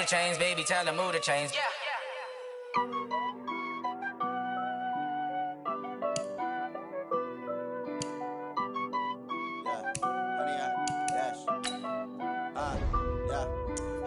change, baby, tell the mood to change. Yeah.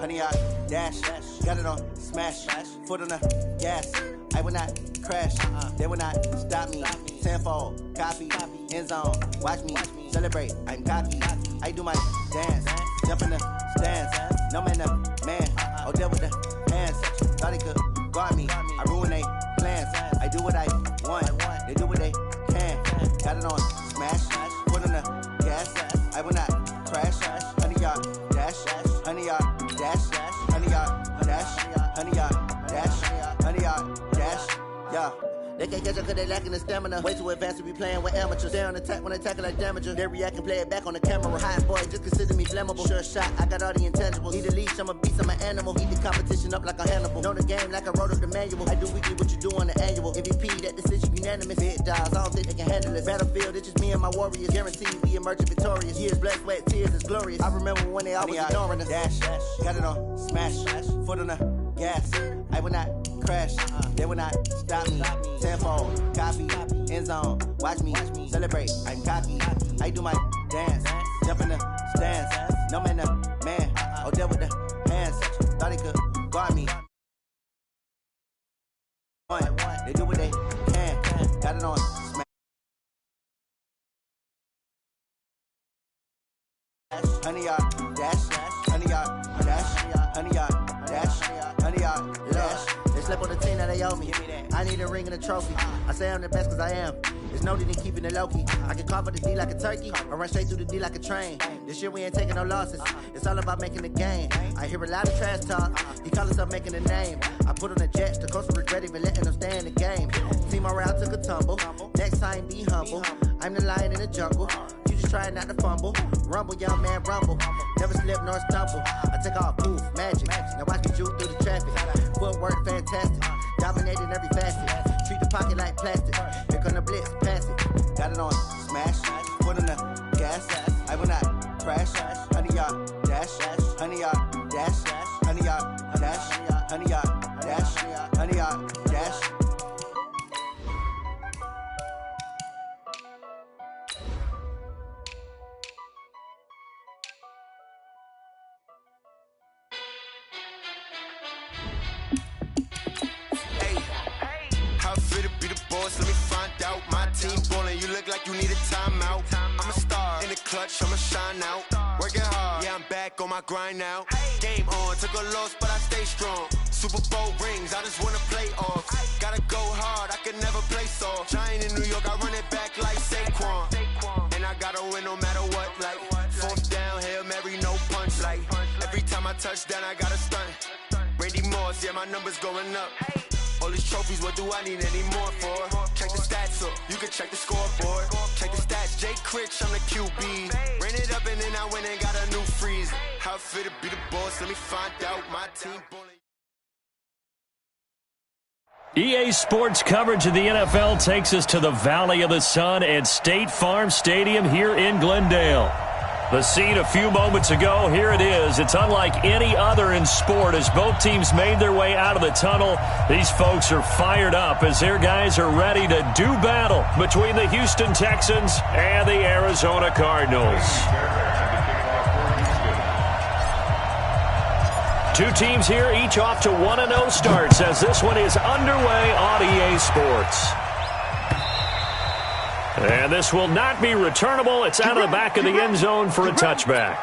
Honey, I dash, got it on smash, foot on the gas. I will not crash, they will not stop me. Tenfold, copy, end zone, watch me celebrate. I'm cocky, I do my dance, jump in the stands. No man, the man, oh, deal with the hands. Thought he could guard me, I ruin they plans. I do what I want, they do what they can. Got it on smash, foot on the gas. I will not crash, honey, y'all dash, honey, y'all dash, honey, y'all dash, honey, y'all dash, honey, y'all dash, yeah. They can't catch up cause they lacking the stamina. Way too advanced to be playing with amateurs. Stay on attack when attacking like damager. They react and play it back on the camera. Hot boy, just consider me flammable. Sure shot, I got all the intangibles. Need a leash, I'm a beast, I'm an animal. Eat the competition up like a Hannibal. Know the game like I wrote up the manual. I do weekly what you do on the annual. MVP, that decision unanimous. Big dogs, I don't think they can handle this. Battlefield, it's just me and my warriors. Guaranteed we emerging victorious. Years, blood, sweat, tears, it's glorious. I remember when they always ignoring us. Dash, got it on smash, foot on the gas. I will not crash, they will not stop me. Tenfold, copy, end zone, watch me celebrate. I'm cocky, I do my dance, jump in the stands. No man, the man, oh, deal with the hands. Thought he could guard me. They do what they can, got it on smash. Honey, y'all dash, honey, y'all dash, honey, y'all dash, honey, y'all dash. They slept on the team that they owe me. I need a ring and a trophy. I say I'm the best cause I am. There's no need in keeping it low-key. I can carve up the D like a turkey or run straight through the D like a train. This year we ain't taking no losses. It's all about making the game. I hear a lot of trash talk. He call himself making a name. I put on the Jets. The coach will regret even letting them stay in the game. Team morale took a tumble. Next time be humble. I'm the lion in the jungle. You just trying not to fumble. Rumble, young man, rumble. Never slip nor stumble. I take off, poof, magic. Now watch me juke through the traffic. Footwork fantastic. Dominating every facet. Treat the pocket like plastic. Here come the blitz, pass it. Got it on smash. Foot on the gas. I will not crash. Honey, y'all dash. Honey, y'all dash. Honey, y'all dash. Honey, y'all dash. Honey, y'all dash. Let me find out my team ballin'. You look like you need a timeout. I'm a star in the clutch, I'ma shine out. Working hard, yeah, I'm back on my grind now. Game on, took a loss, but I stay strong. Super Bowl rings, I just wanna play off. Gotta go hard, I can never play soft. Giant in New York, I run it back like Saquon. And I gotta win no matter what, like fourth down, Hail Mary, no punch. Like every time I touch down, I gotta stunt. Randy Moss, yeah, my numbers going up. All these trophies, what do I need any more for? Check the stats up, you can check the scoreboard. Check the stats, Jay Critch, I'm the QB. Ran it up and then I went and got a new freeze. How it feel to be the boss, let me find out my team bullying. EA Sports coverage of the NFL takes us to the Valley of the Sun at State Farm Stadium here in Glendale. The scene a few moments ago, here it is. It's unlike any other in sport as both teams made their way out of the tunnel. These folks are fired up as their guys are ready to do battle between the Houston Texans and the Arizona Cardinals. Two teams here, each off to 1-0 starts as this one is underway on EA Sports. And this will not be returnable. It's out of the back of the end zone for a touchback.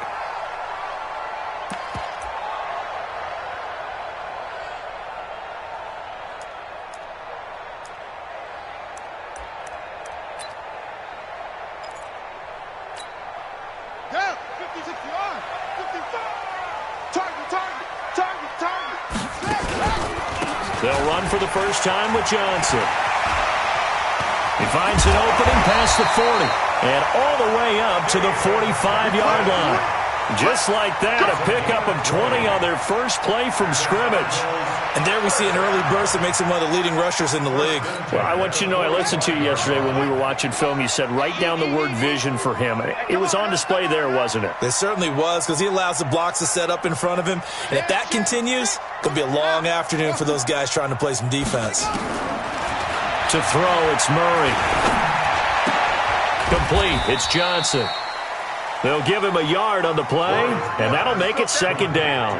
Yeah, 50, 60-yard, 55. Target. They'll run for the first time with Johnson. He finds an opening past the 40 and all the way up to the 45-yard line. Just like that, a pickup of 20 on their first play from scrimmage. And there we see an early burst that makes him one of the leading rushers in the league. Well, I want you to know, I listened to you yesterday when we were watching film. You said write down the word vision for him. It was on display there, wasn't it? It certainly was, because he allows the blocks to set up in front of him. And if that continues, it'll be a long afternoon for those guys trying to play some defense. To throw, it's Murray. Complete, it's Johnson. They'll give him a yard on the play, and that'll make it second down.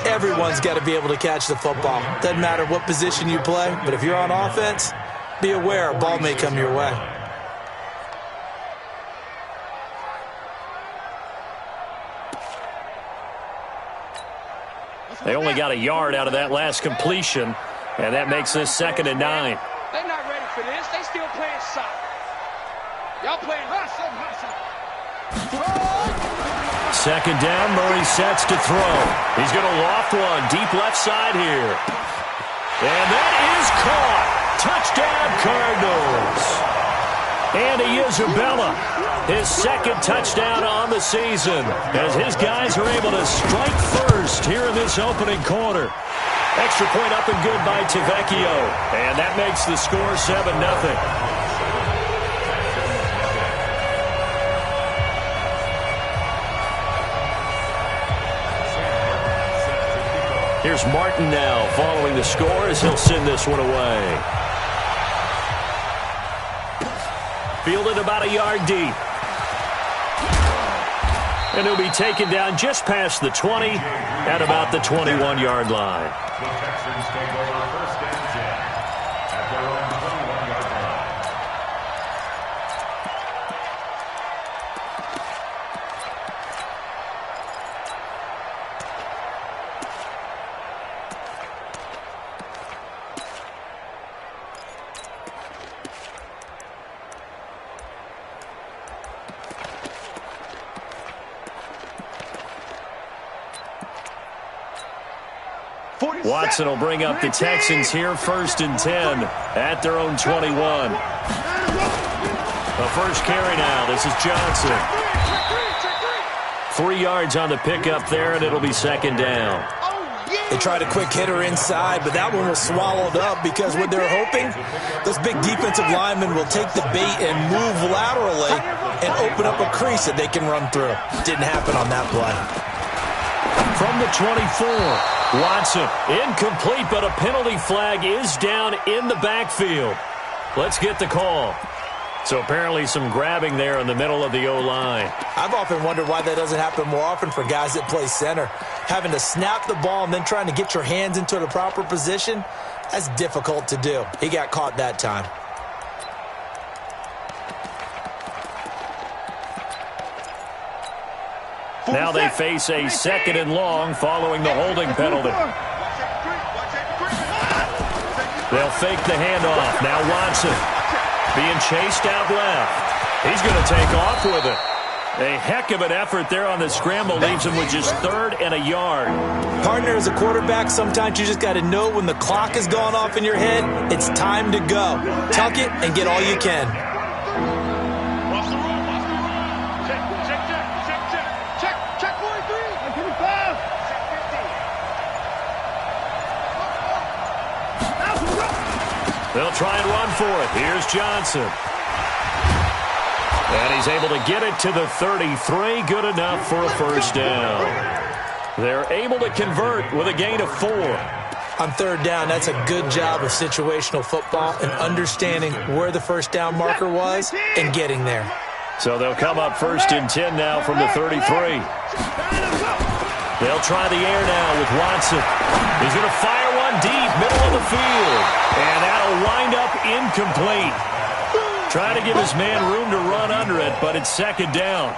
Everyone's got to be able to catch the football. Doesn't matter what position you play, but if you're on offense, be aware a ball may come your way. They only got a yard out of that last completion, and that makes this 2nd and 9. They're not ready for this. They still playing soccer. Y'all playing hustle. Second down, Murray sets to throw. He's going to loft one deep left side here. And that is caught. Touchdown, Cardinals. Andy Isabella, his 2nd touchdown on the season, as his guys are able to strike first here in this opening quarter. Extra point up and good by Tavecchio. And that makes the score 7-0. Here's Martin now following the score as he'll send this one away. Fielded about a yard deep. And he'll be taken down just past the 20 at about the 21-yard line. The Texans take over 1st and 10 at their own 21-yard line. Watson will bring up the Texans here 1st and 10 at their own 21. The first carry now. This is Johnson. 3 yards on the pickup there, and it'll be 2nd down. They tried a quick hitter inside, but that one was swallowed up because what they're hoping, those big defensive linemen will take the bait and move laterally and open up a crease that they can run through. Didn't happen on that play. From the 24. Watson, incomplete, but a penalty flag is down in the backfield. Let's get the call. So apparently some grabbing there in the middle of the O-line. I've often wondered why that doesn't happen more often for guys that play center. Having to snap the ball and then trying to get your hands into the proper position, that's difficult to do. He got caught that time. Now they face a 2nd and long following the holding penalty. They'll fake the handoff. Now Watson being chased out left. He's going to take off with it. A heck of an effort there on the scramble. Leaves him with just 3rd and a yard. Partner, as a quarterback, sometimes you just got to know when the clock has gone off in your head, it's time to go. Tuck it and get all you can. They'll try and run for it. Here's Johnson. And he's able to get it to the 33. Good enough for a 1st down. They're able to convert with a gain of 4. On 3rd down, that's a good job of situational football and understanding where the 1st down marker was and getting there. So they'll come up 1st and 10 now from the 33. They'll try the air now with Watson. He's going to fire one deep, middle of the field. And that'll wind up incomplete. Trying to give his man room to run under it, but it's 2nd down.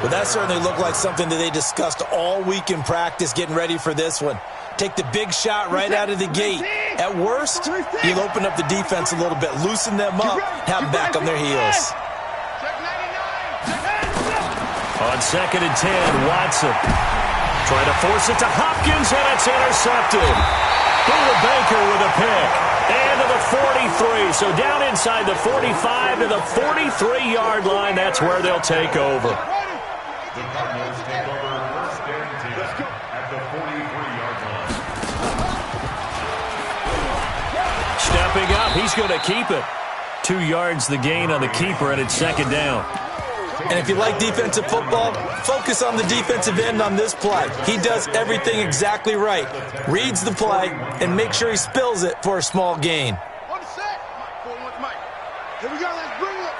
Well, that certainly looked like something that they discussed all week in practice getting ready for this one. Take the big shot right out of the gate. At worst, you'll open up the defense a little bit, loosen them up, have them back on their heels. On 2nd and 10, Watson trying to force it to Hopkins, and it's intercepted. Buda Baker with a pick. And to the 43. So down inside the 45 to the 43-yard line. That's where they'll take over. The Cardinals take over He's going to keep it. 2 yards the gain on the keeper, and it's second down. And if you like defensive football, focus on the defensive end on this play. He does everything exactly right. Reads the play and makes sure he spills it for a small gain. On the set. Mike. Here we go. Let's bring it.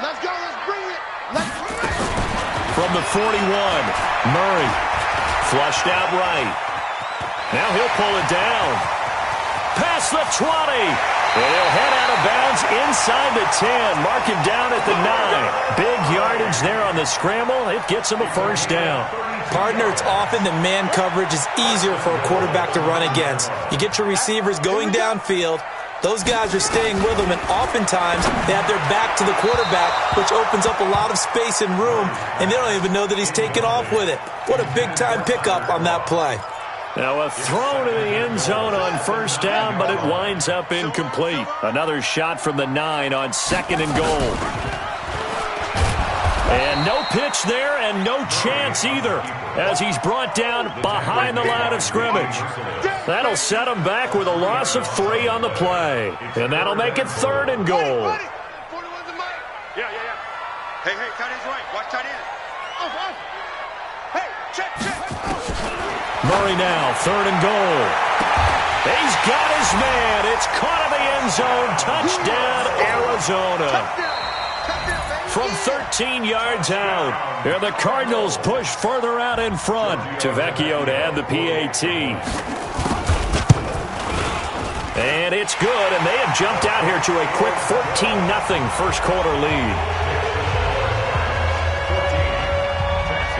Let's go. Let's bring it. Let's bring it. From the 41, Murray flushed out right. Now he'll pull it down. Past the 20. And he'll head out of bounds inside the 10. Mark him down at the 9. Big yardage there on the scramble. It gets him a first down. Partner, it's often that man coverage is easier for a quarterback to run against. You get your receivers going downfield. Those guys are staying with them, and oftentimes they have their back to the quarterback, which opens up a lot of space and room, and they don't even know that he's taken off with it. What a big-time pickup on that play. Now a throw to the end zone on first down, but it winds up incomplete. Another shot from the 9 on second and goal. And no pitch there and no chance either as he's brought down behind the line of scrimmage. That'll set him back with a loss of 3 on the play. And that'll make it third and goal. 41's the mic. Yeah. Hey, tight end's right. Watch tight end. Off. Hey, check. Murray now, third and goal. He's got his man. It's caught in the end zone. Touchdown, Arizona. From 13 yards out, and the Cardinals push further out in front. Tavecchio to add the PAT. And it's good, and they have jumped out here to a quick 14-0 first quarter lead.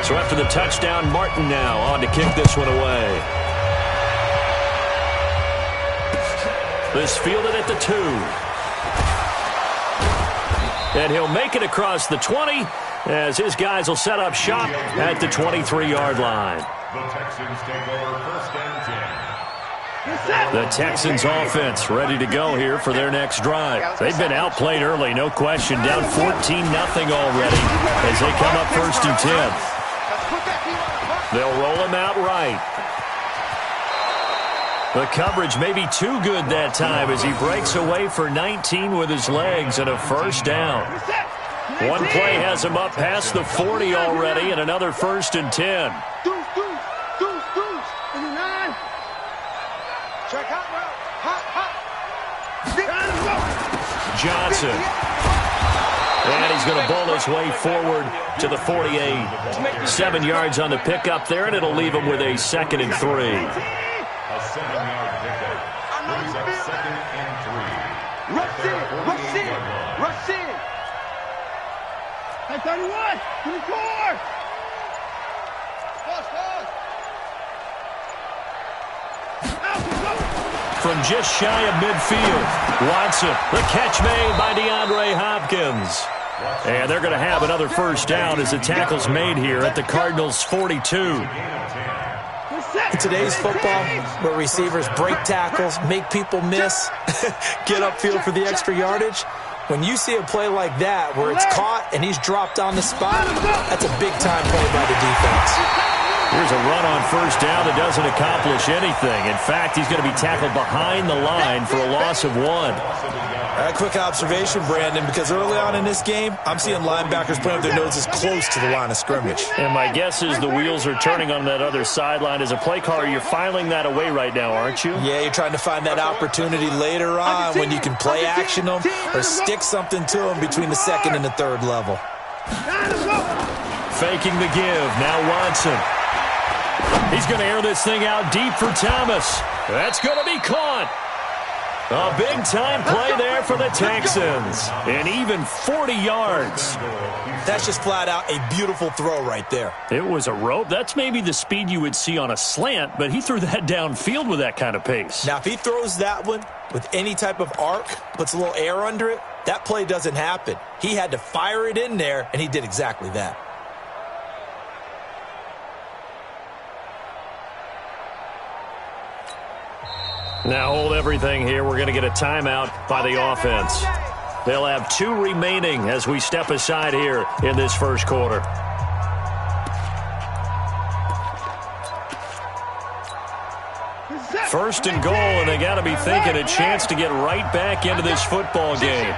So after the touchdown, Martin now on to kick this one away. This fielded at the 2. And he'll make it across the 20 as his guys will set up shop at the 23-yard line. The Texans take over first and 10. The Texans offense ready to go here for their next drive. They've been outplayed early, no question, down 14-0 already as they come up first and 10. They'll roll him out right. The coverage may be too good that time as he breaks away for 19 with his legs and a first down. One play has him up past the 40 already and another first and 10. Deuce. In the 9. Check hot route. Johnson. And he's going to bowl his way forward to the 48. 7 yards on the pickup there, and it'll leave him with a second and 3. A 7-yard pickup. Brings up second and 3. Rush in. Hey, 31. 24. Pause. From just shy of midfield, Watson. The catch made by DeAndre Hopkins. And they're going to have another first down as the tackle's made here at the Cardinals' 42. In today's football, where receivers break tackles, make people miss, get upfield for the extra yardage, when you see a play like that where it's caught and he's dropped on the spot, that's a big-time play by the defense. Here's a run on first down that doesn't accomplish anything. In fact, he's going to be tackled behind the line for a loss of 1. A quick observation, Brandon, because early on in this game, I'm seeing linebackers putting up their noses close to the line of scrimmage. And my guess is the wheels are turning on that other sideline. As a play caller, you're filing that away right now, aren't you? Yeah, you're trying to find that opportunity later on when you can play action them or stick something to them between the second and the third level. Faking the give. Now Watson. He's going to air this thing out deep for Thomas. That's going to be caught. A big-time play there for the Texans. And even 40 yards. That's just flat out a beautiful throw right there. It was a rope. That's maybe the speed you would see on a slant, but he threw that downfield with that kind of pace. Now, if he throws that one with any type of arc, puts a little air under it, that play doesn't happen. He had to fire it in there, and he did exactly that. Now hold everything here. We're going to get a timeout by the offense. They'll have 2 remaining as we step aside here in this first quarter. First and goal, and they got to be thinking a chance to get right back into this football game.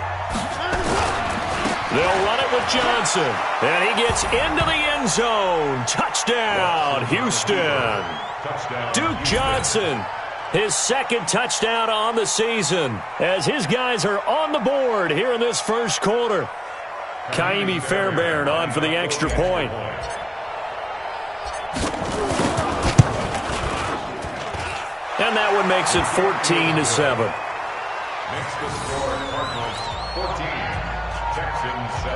They'll run it with Johnson, and he gets into the end zone. Touchdown, Houston. Duke Johnson, his second touchdown on the season, as his guys are on the board here in this first quarter. Kaimi Fairbairn on for the extra point. And that one makes it 14-7. Makes the score Cardinals 14, Texans 7.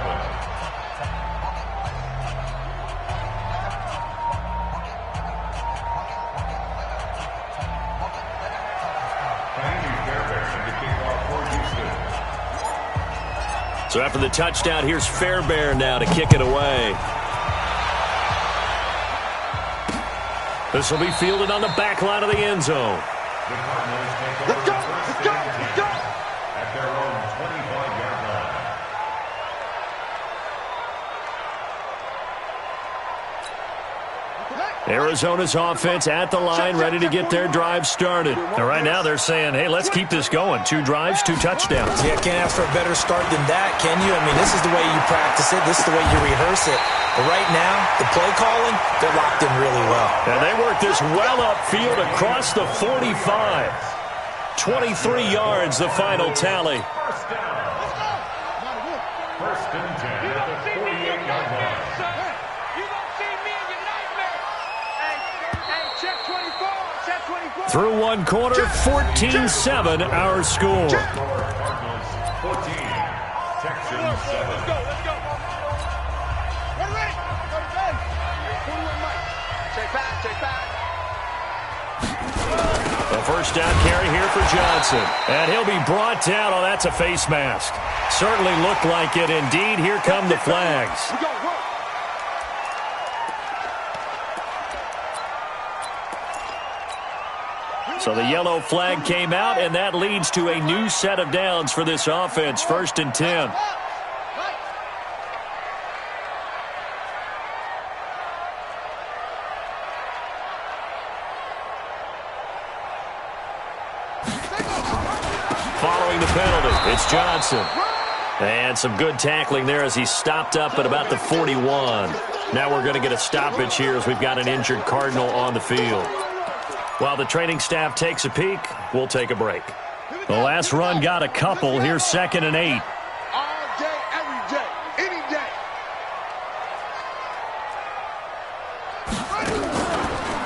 So after the touchdown, here's Fairbairn now to kick it away. This will be fielded on the back line of the end zone. The Cardinals take over the first down at their own 25-yard line. Arizona's offense at the line, ready to get their drive started. And right now they're saying, hey, let's keep this going. 2 drives, 2 touchdowns. Yeah, can't ask for a better start than that, can you? I mean, this is the way you practice it. This is the way you rehearse it. But right now, the play calling, they're locked in really well. And they work this well upfield across the 45. 23 yards, the final tally. First down. First and 10 at the 48-yard line. You don't see me in your nightmare. Hey, check 24. Check 24. Through one quarter, 14-7 our score. Cardinals 14, Texans 7. Let's go. Take back. A first down carry here for Johnson. And he'll be brought down. Oh, that's a face mask. Certainly looked like it. Indeed, here come the flags. So the yellow flag came out, and that leads to a new set of downs for this offense. First and 10. Following the penalty, it's Johnson. And some good tackling there as he stopped up at about the 41. Now we're going to get a stoppage here as we've got an injured Cardinal on the field. While the training staff takes a peek, we'll take a break. The last run got a couple. Here's 2nd and 8. All day, every day, any day.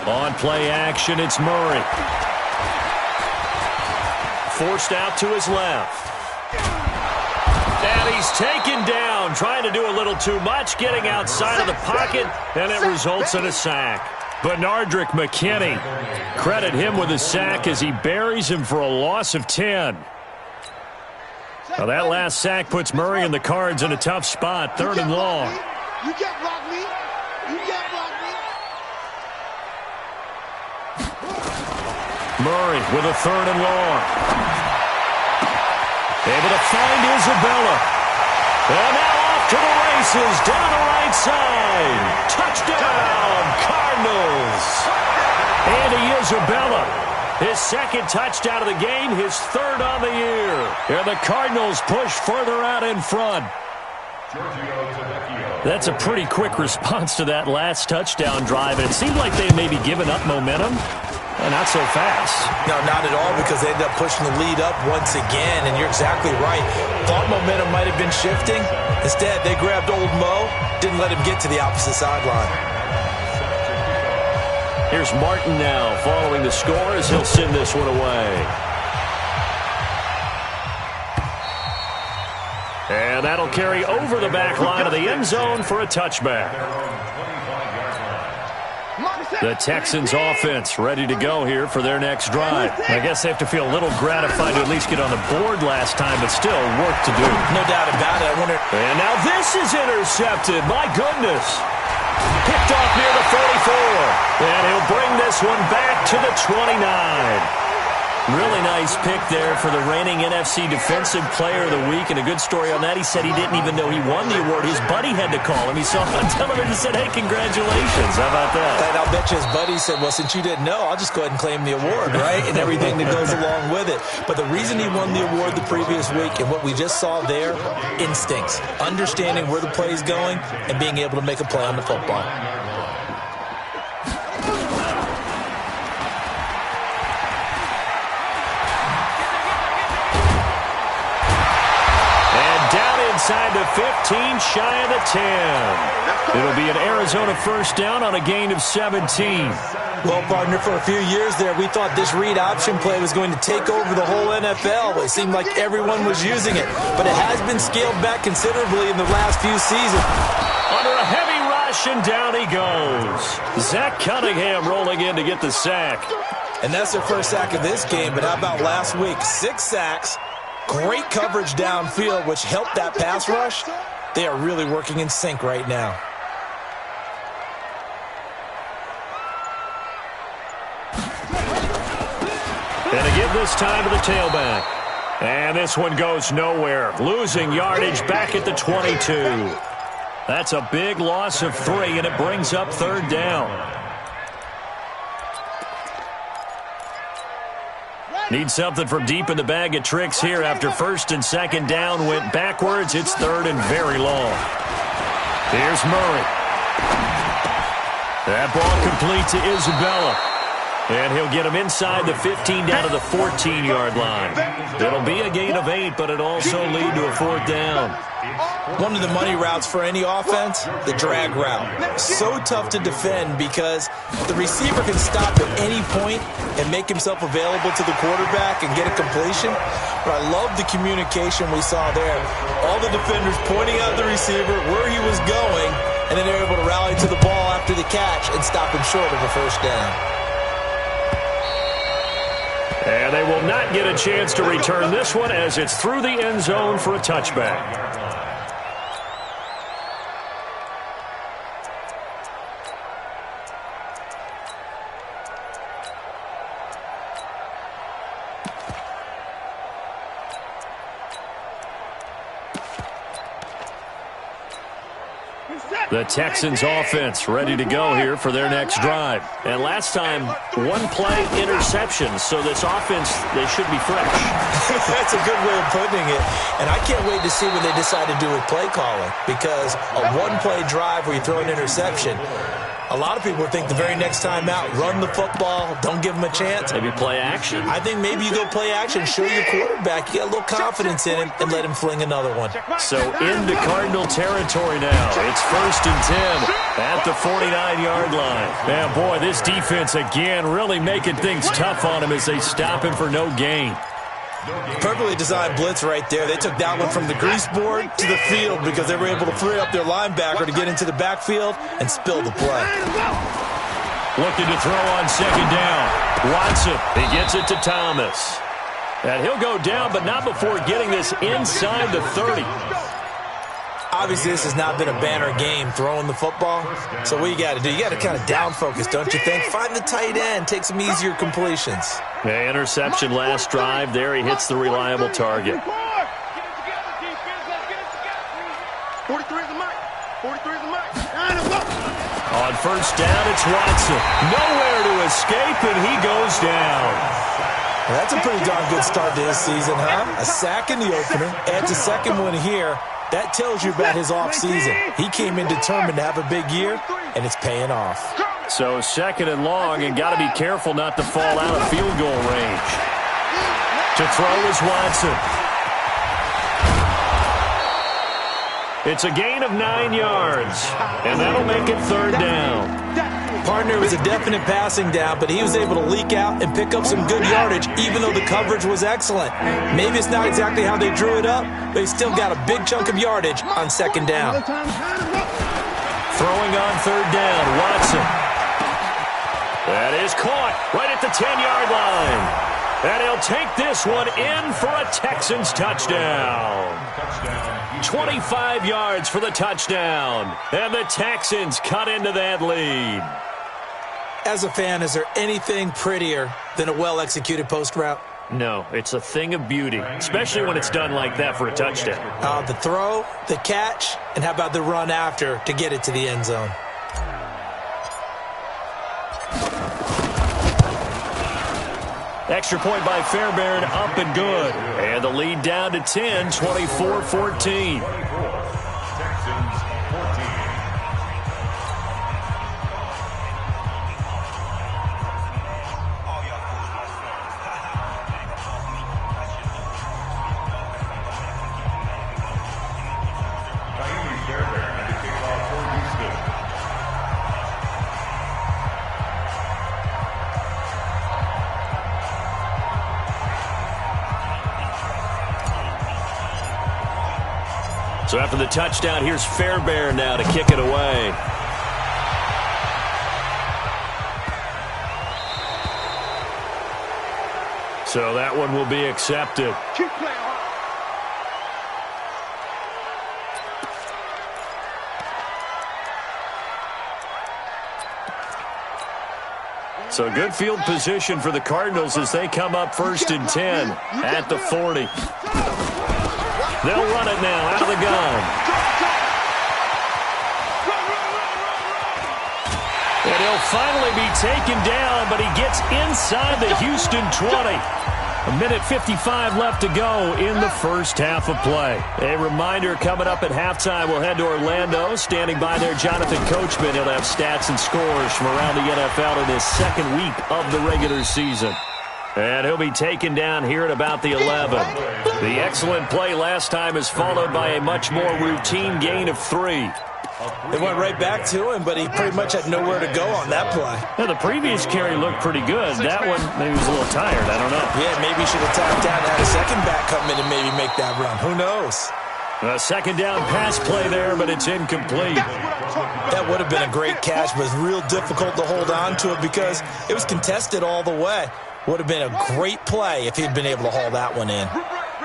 On play action, it's Murray. Forced out to his left. And he's taken down, trying to do a little too much, getting outside of the pocket, and it results in a sack. Benardrick McKinney, credit him with a sack as he buries him for a loss of 10. Now that last sack puts Murray and the Cards in a tough spot, 3rd and long. You can't block me. You can't block me. Murray with a 3rd and long. Able to find Isabella. And now off to the races, down the right side. Touchdown, Cardinals. Andy Isabella, his 2nd touchdown of the game, his 3rd on the year. And the Cardinals push further out in front. That's a pretty quick response to that last touchdown drive, and it seemed like they may be giving up momentum. Not so fast. No, not at all, because they ended up pushing the lead up once again, and you're exactly right. Thought momentum might have been shifting. Instead, they grabbed old Mo, didn't let him get to the opposite sideline. Here's Martin now following the score as he'll send this one away. And that'll carry over the back line of the end zone for a touchback. The Texans offense ready to go here for their next drive. I guess they have to feel a little gratified to at least get on the board last time, but still work to do. No doubt about it. And now this is intercepted. My goodness. Picked off near the 44. And he'll bring this one back to the 29. Really nice pick there for the reigning NFC Defensive Player of the Week, and a good story on that. He said he didn't even know he won the award. His buddy had to call him. He saw him on television and said, hey, congratulations. How about that? And I'll bet you his buddy said, well, since you didn't know, I'll just go ahead and claim the award, right? And everything that goes along with it. But the reason he won the award the previous week and what we just saw there, instincts, understanding where the play is going and being able to make a play on the football. Inside the 15, shy of the 10. It'll be an Arizona first down on a gain of 17. Well, partner, for a few years there, we thought this read option play was going to take over the whole NFL. It seemed like everyone was using it, but it has been scaled back considerably in the last few seasons. Under a heavy rush, and down he goes. Zach Cunningham rolling in to get the sack. And that's their first sack of this game, but how about last week? 6 sacks. Great coverage downfield, which helped that pass rush. They are really working in sync right now. And to give this time to the tailback. And this one goes nowhere. Losing yardage back at the 22. That's a big loss of 3, and it brings up third down. Need something from deep in the bag of tricks here after first and second down went backwards. It's third and very long. Here's Murray. That ball complete to Isabella. And he'll get him inside the 15 down to the 14-yard line. It'll be a gain of 8, but it'll also lead to a fourth down. One of the money routes for any offense, the drag route. So tough to defend because the receiver can stop at any point and make himself available to the quarterback and get a completion. But I love the communication we saw there. All the defenders pointing out the receiver, where he was going, and then they're able to rally to the ball after the catch and stop him short of a first down. And they will not get a chance to return this one as it's through the end zone for a touchback. The Texans offense ready to go here for their next drive. And last time, one play interception. So this offense, they should be fresh. That's a good way of putting it. And I can't wait to see what they decide to do with play calling. Because a one-play drive where you throw an interception, a lot of people think the very next time out, run the football, don't give them a chance. Maybe play action. I think maybe you go play action, show your quarterback you got a little confidence in him, and let him fling another one. So into Cardinal territory now. It's first and 10 at the 49-yard line. Man, boy, this defense again really making things tough on him as they stop him for no gain. Perfectly designed blitz right there. They took that one from the grease board to the field because they were able to free up their linebacker to get into the backfield and spill the play. Looking to throw on second down. Watson, he gets it to Thomas. And he'll go down, but not before getting this inside the 30. Obviously, this has not been a banner game throwing the football. So what you got to do, you got to kind of down focus, don't you think? Find the tight end, take some easier completions. Yeah, interception last drive. There he hits the reliable target. 43 is the mic. 43 is the mic. On first down, it's Watson. Nowhere to escape, and he goes down. Well, that's a pretty darn good start to this season, huh? A sack in the opener, adds a second one here. That tells you about his offseason. He came in determined to have a big year, and it's paying off. So second and long, and got to be careful not to fall out of field goal range. To throw is Watson. It's a gain of 9 yards, and that'll make it third down. Partner was a definite passing down, but he was able to leak out and pick up some good yardage, even though the coverage was excellent. Maybe it's not exactly how they drew it up, but he still got a big chunk of yardage on second down. Throwing on third down, Watson. That is caught right at the 10-yard line. And he'll take this one in for a Texans touchdown. 25 yards for the touchdown. And the Texans cut into that lead. As a fan, is there anything prettier than a well-executed post route? No, it's a thing of beauty, especially when it's done like that for a touchdown. The throw, the catch, and how about the run after to get it to the end zone? Extra point by Fairbairn, up and good. And the lead down to 10, 24-14. Texans 14. So after the touchdown, here's Fairbairn now to kick it away. So that one will be accepted. Keep playing hard. So good field position for the Cardinals as they come up 1st and 10 at the 40. They'll run it now out of the gun. And he'll finally be taken down, but he gets inside the Houston 20. A minute 55 left to go in the first half of play. A reminder coming up at halftime, we'll head to Orlando. Standing by there, Jonathan Coachman. He'll have stats and scores from around the NFL in his second week of the regular season. And he'll be taken down here at about the 11. The excellent play last time is followed by a much more routine gain of 3. It went right back to him, but he pretty much had nowhere to go on that play. Now, the previous carry looked pretty good. That one, maybe he was a little tired. I don't know. Yeah, maybe he should have tapped out and had a second back come in and maybe make that run. Who knows? A second down pass play there, but it's incomplete. That would have been a great catch, but it's real difficult to hold on to it because it was contested all the way. Would have been a great play if he'd been able to haul that one in.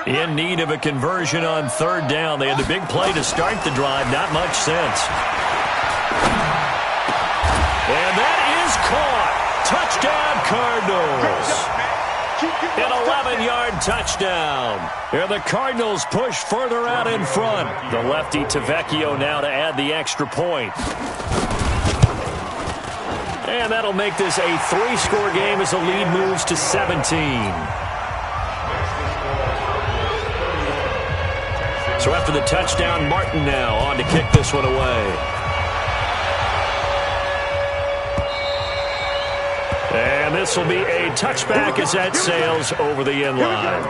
In need of a conversion on 3rd down. They had the big play to start the drive. Not much sense. And that is caught. Touchdown, Cardinals. An 11-yard touchdown. And the Cardinals push further out in front. The lefty Tavecchio now to add the extra point. And that'll make this a 3-score game as the lead moves to 17. So after the touchdown, Martin now on to kick this one away. And this will be a touchback as that sails over the end line.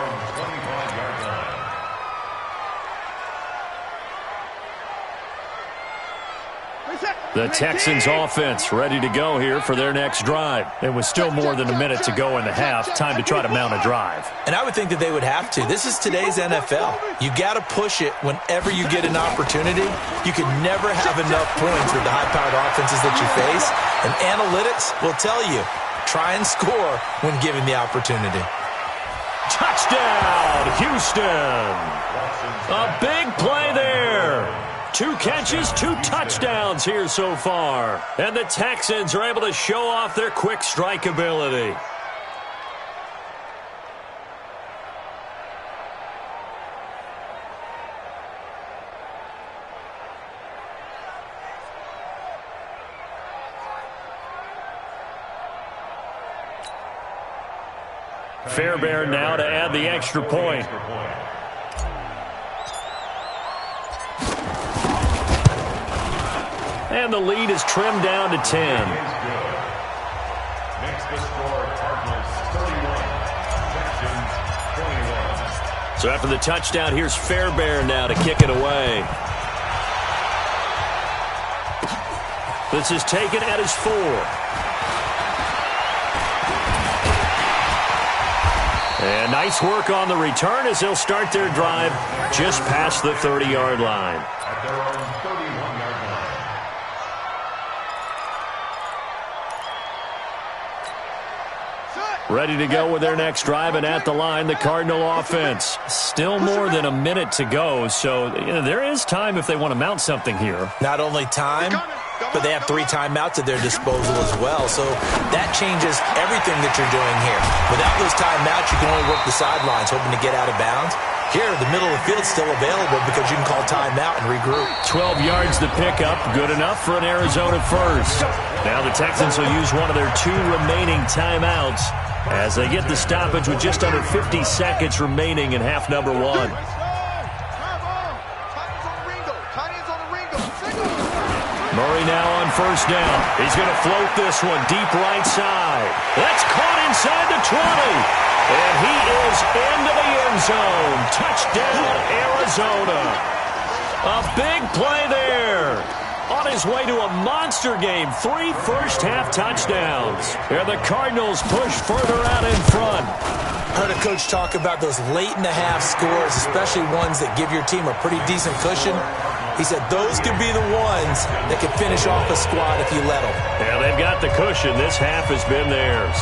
The Texans offense ready to go here for their next drive. It was still more than a minute to go in the half. Time to try to mount a drive. And I would think that they would have to. This is today's NFL. You got to push it whenever you get an opportunity. You can never have enough points with the high-powered offenses that you face. And analytics will tell you, try and score when given the opportunity. Touchdown, Houston. A big play there. 2 catches, 2 touchdowns here so far. And the Texans are able to show off their quick strike ability. Fairbairn now to add the extra point. And the lead is trimmed down to 10. Next to score, Cardinals 31, Texans 21. So after the touchdown, here's Fairbairn now to kick it away. This is taken at his 4. And nice work on the return as they'll start their drive just past the 30-yard line. At their own 31-yard line. Ready to go with their next drive, and at the line, the Cardinal offense. Still more than a minute to go, so there is time if they want to mount something here. Not only time, but they have 3 timeouts at their disposal as well. So that changes everything that you're doing here. Without those timeouts, you can only work the sidelines, hoping to get out of bounds. Here, the middle of the field's still available because you can call timeout and regroup. 12 yards to pick up, good enough for an Arizona first. Now the Texans will use one of their 2 remaining timeouts as they get the stoppage with just under 50 seconds remaining in half number 1. Murray now on first down. He's going to float this one deep right side. That's caught inside the 20. And he is into the end zone. Touchdown, Arizona. A big play there. On his way to a monster game. 3 first-half touchdowns. And the Cardinals push further out in front. Heard a coach talk about those late-in-the-half scores, especially ones that give your team a pretty decent cushion. He said those could be the ones that could finish off a squad if you let them. Yeah, they've got the cushion. This half has been theirs.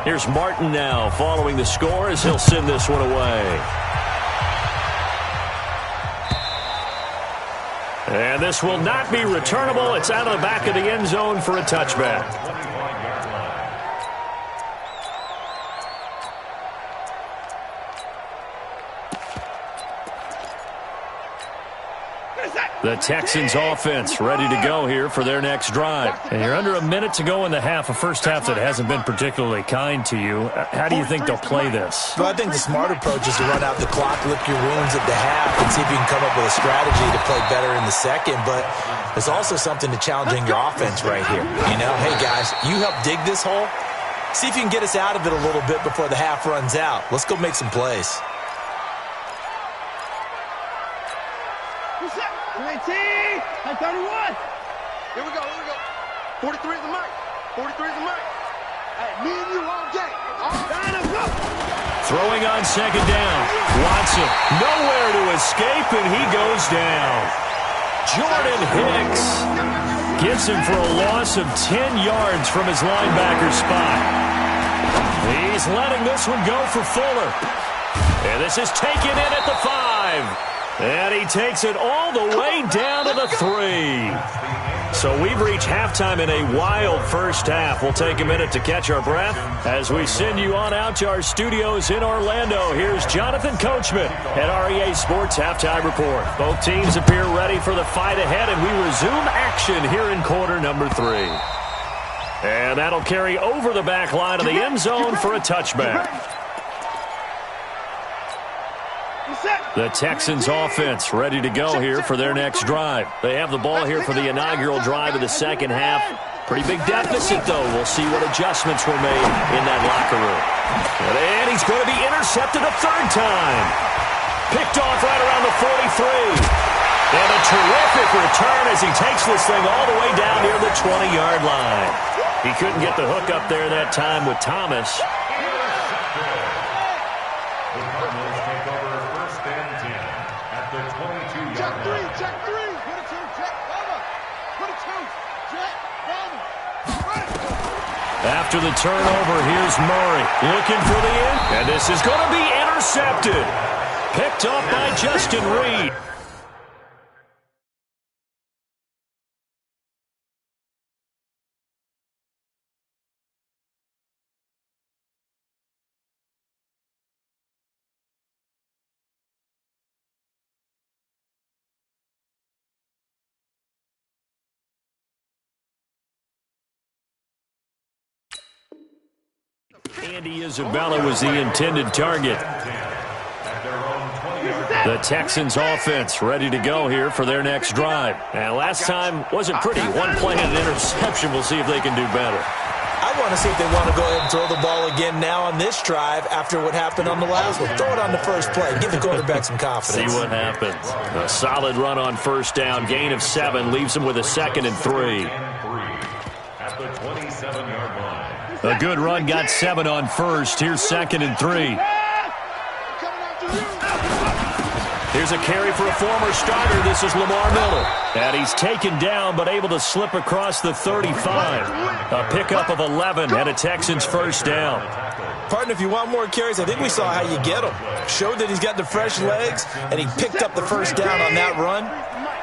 Here's Martin now following the score as he'll send this one away. And this will not be returnable. It's out of the back of the end zone for a touchback. The Texans offense ready to go here for their next drive. And you're under a minute to go in the half, a first half that hasn't been particularly kind to you. How do you think they'll play this? Well, I think the smart approach is to run out the clock, lick your wounds at the half, and see if you can come up with a strategy to play better in the second. But there's also something to challenging your offense right here. You know, hey, guys, you help dig this hole. See if you can get us out of it a little bit before the half runs out. Let's go make some plays. 31. Here we go. 43 is the mic. 43 is the mic. Hey, me and you all day. Go. Throwing on second down. Watson nowhere to escape, and he goes down. Jordan Hicks gets him for a loss of 10 yards from his linebacker spot. He's letting this one go for Fuller. And this is taken in at the 5. And he takes it all the way down to the 3. So we've reached halftime in a wild first half. We'll take a minute to catch our breath as we send you on out to our studios in Orlando. Here's Jonathan Coachman at REA Sports Halftime Report. Both teams appear ready for the fight ahead, and we resume action here in quarter number 3. And that'll carry over the back line of the end zone for a touchback. The Texans offense ready to go here for their next drive. They have the ball here for the inaugural drive of the second half. Pretty big deficit, though. We'll see what adjustments were made in that locker room. And he's going to be intercepted a 3rd time. Picked off right around the 43. And a terrific return as he takes this thing all the way down near the 20-yard line. He couldn't get the hook up there that time with Thomas. After the turnover, here's Murray looking for the end. And this is going to be intercepted. Picked up by Justin Reed. Andy Isabella was the intended target. The Texans offense ready to go here for their next drive. And last time wasn't pretty. One play and an interception. We'll see if they can do better. I want to see if they want to go ahead and throw the ball again now on this drive after what happened on the last one. Throw it on the first play. Give the quarterback some confidence. See what happens. A solid run on first down. Gain of 7 leaves him with a 2nd and 3. At the 27-yard line. A good run got 7 on first. Here's 2nd and 3. Here's a carry for a former starter. This is Lamar Miller. And he's taken down but able to slip across the 35. A pickup of 11 and a Texans first down. Partner, if you want more carries, I think we saw how you get them. Showed that he's got the fresh legs, and he picked up the first down on that run.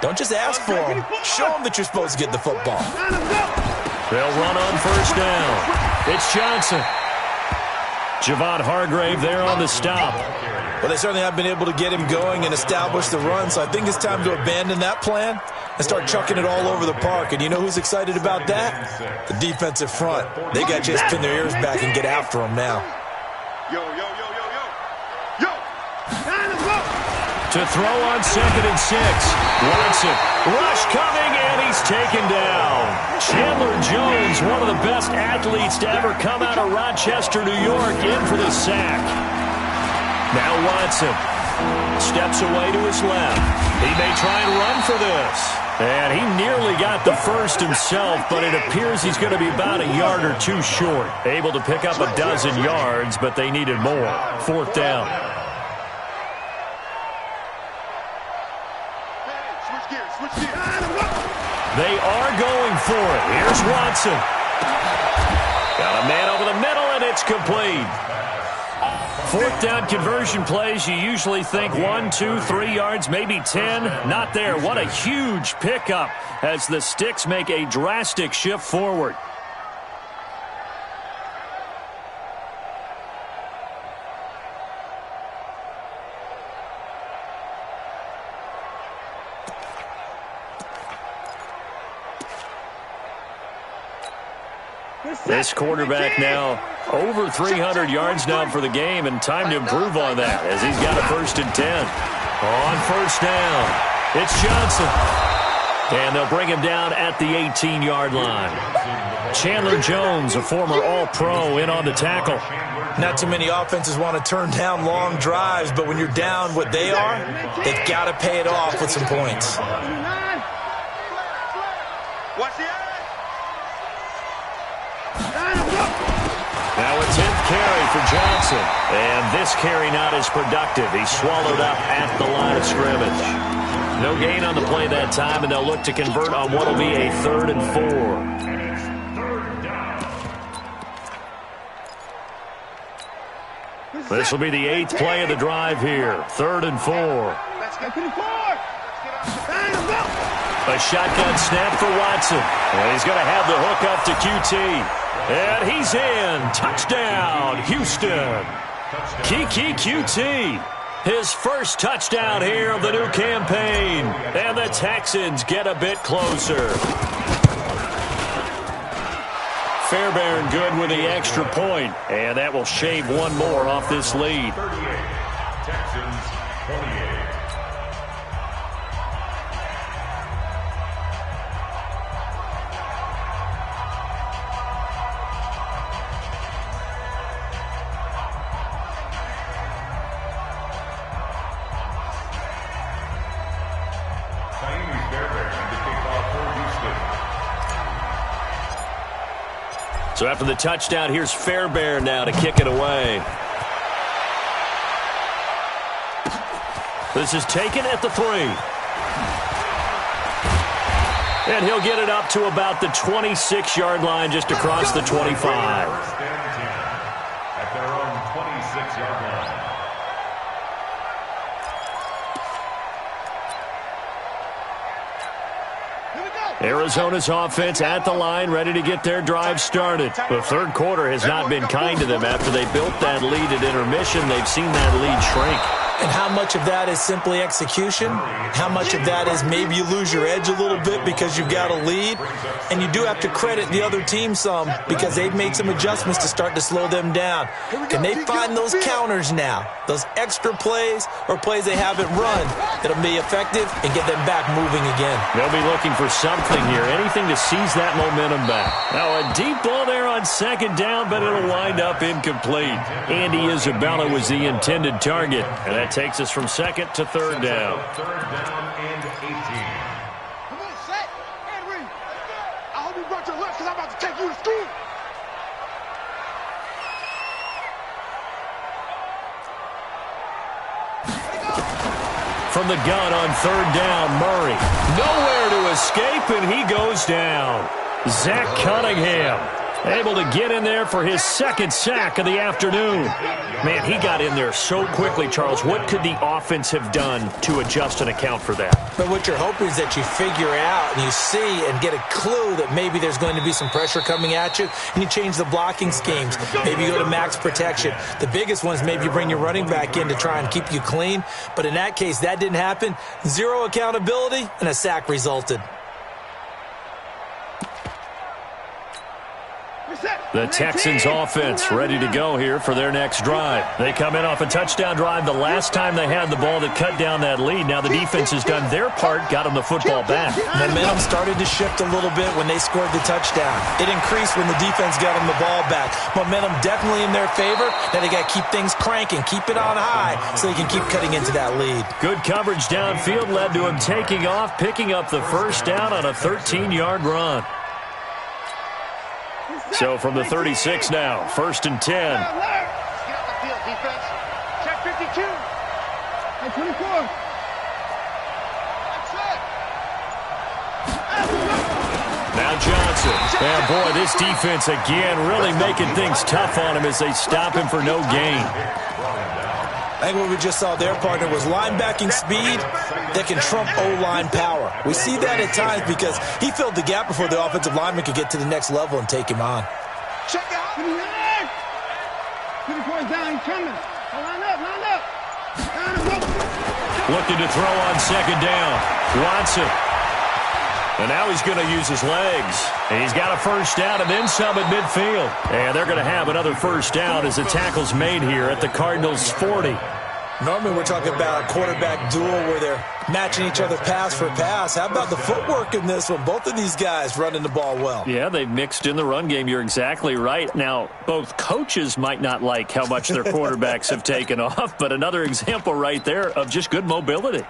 Don't just ask for him. Show him that you're supposed to get the football. They'll run on first down. It's Johnson. Javon Hargrave there on the stop. Well, they certainly have been able to get him going and establish the run, so I think it's time to abandon that plan and start chucking it all over the park. And you know who's excited about that? The defensive front. They got to just pin their ears back and get after him now. Yo. To throw on 2nd and 6. Watson. Rush coming, and he's taken down. Chandler Jones, one of the best athletes to ever come out of Rochester, New York, in for the sack. Now Watson steps away to his left. He may try and run for this. And he nearly got the first himself, but it appears he's going to be about a yard or two short. Able to pick up a dozen yards, but they needed more. 4th down. They are going for it. Here's Watson. Got a man over the middle, and it's complete. 4th down conversion plays, you usually think 1, 2, 3 yards, maybe 10. Not there. What a huge pickup as the Sticks make a drastic shift forward. This quarterback now over 300 yards now for the game, and time to improve on that as he's got a 1st and 10. On first down, it's Johnson. And they'll bring him down at the 18-yard line. Chandler Jones, a former All-Pro, in on the tackle. Not too many offenses want to turn down long drives, but when you're down what they are, they've got to pay it off with some points. Watch the eye. Now a 10th carry for Johnson. And this carry not as productive. He's swallowed up at the line of scrimmage. No gain on the play that time, and they'll look to convert on what will be a 3rd and 4. This will be the 8th play of the drive here. 3rd and 4. A shotgun snap for Watson. And he's going to have the hook up to QT. And he's in. Touchdown, Houston. Kiki QT. His first touchdown here of the new campaign. And the Texans get a bit closer. Fairbairn good with the extra point. And that will shave one more off this lead. 38. Texans 28. So after the touchdown, here's Fairbairn now to kick it away. This is taken at the 3. And he'll get it up to about the 26-yard line, just across the 25. At their own 26-yard line. Arizona's offense at the line, ready to get their drive started. The 3rd quarter has not been kind to them. After they built that lead at intermission, they've seen that lead shrink. And how much of that is simply execution? How much of that is maybe you lose your edge a little bit because you've got a lead? And you do have to credit the other team some because they've made some adjustments to start to slow them down. Can they find those counters now, those extra plays or plays they haven't run that'll be effective and get them back moving again? They'll be looking for something here, anything to seize that momentum back. Now a deep ball there on 2nd down, but it'll wind up incomplete. Andy Isabella was the intended target, and that takes us from 2nd to 3rd down. 3rd down and 18. Come on, set and read. I hope you brought your lunch because I'm about to take you to school. from the gun on third down. Murray nowhere to escape, and he goes down. Zach Cunningham able to get in there for his second sack of the afternoon. Man, he got in there so quickly, Charles. What could the offense have done to adjust and account for that? But what you're hoping is that you figure out and you see and get a clue that maybe there's going to be some pressure coming at you, and you change the blocking schemes. Maybe you go to max protection. The biggest one is maybe you bring your running back in to try and keep you clean. But in that case, that didn't happen. Zero accountability, and a sack resulted. The Texans offense ready to go here for their next drive. They come in off a touchdown drive the last time they had the ball that cut down that lead. Now the defense has done their part, got them the football back. Momentum started to shift a little bit when they scored the touchdown. It increased when the defense got them the ball back. Momentum definitely in their favor. Now they got to keep things cranking, keep it on high so they can keep cutting into that lead. Good coverage downfield led to him taking off, picking up the first down on a 13-yard run. So from the 36 now, 1st and 10. Get off the field, defense. Check 52. Hey, 24. That's it. Now Johnson. And boy, this defense again really making things tough on him as they stop him for no gain. I think what we just saw their partner was linebacking speed that can trump O-line power. We see that at times because he filled the gap before the offensive lineman could get to the next level and take him on. Check out. 24 down, he's coming. Line up, line up. Looking to throw on second down. Watson. And now he's going to use his legs. And he's got a first down and then some at midfield. And they're going to have another first down as the tackle's made here at the Cardinals' 40. Normally we're talking about a quarterback duel where they're matching each other pass for pass. How about the footwork in this one? Both of these guys running the ball well. Yeah, they've mixed in the run game. You're exactly right. Now, both coaches might not like how much their quarterbacks have taken off, but another example right there of just good mobility.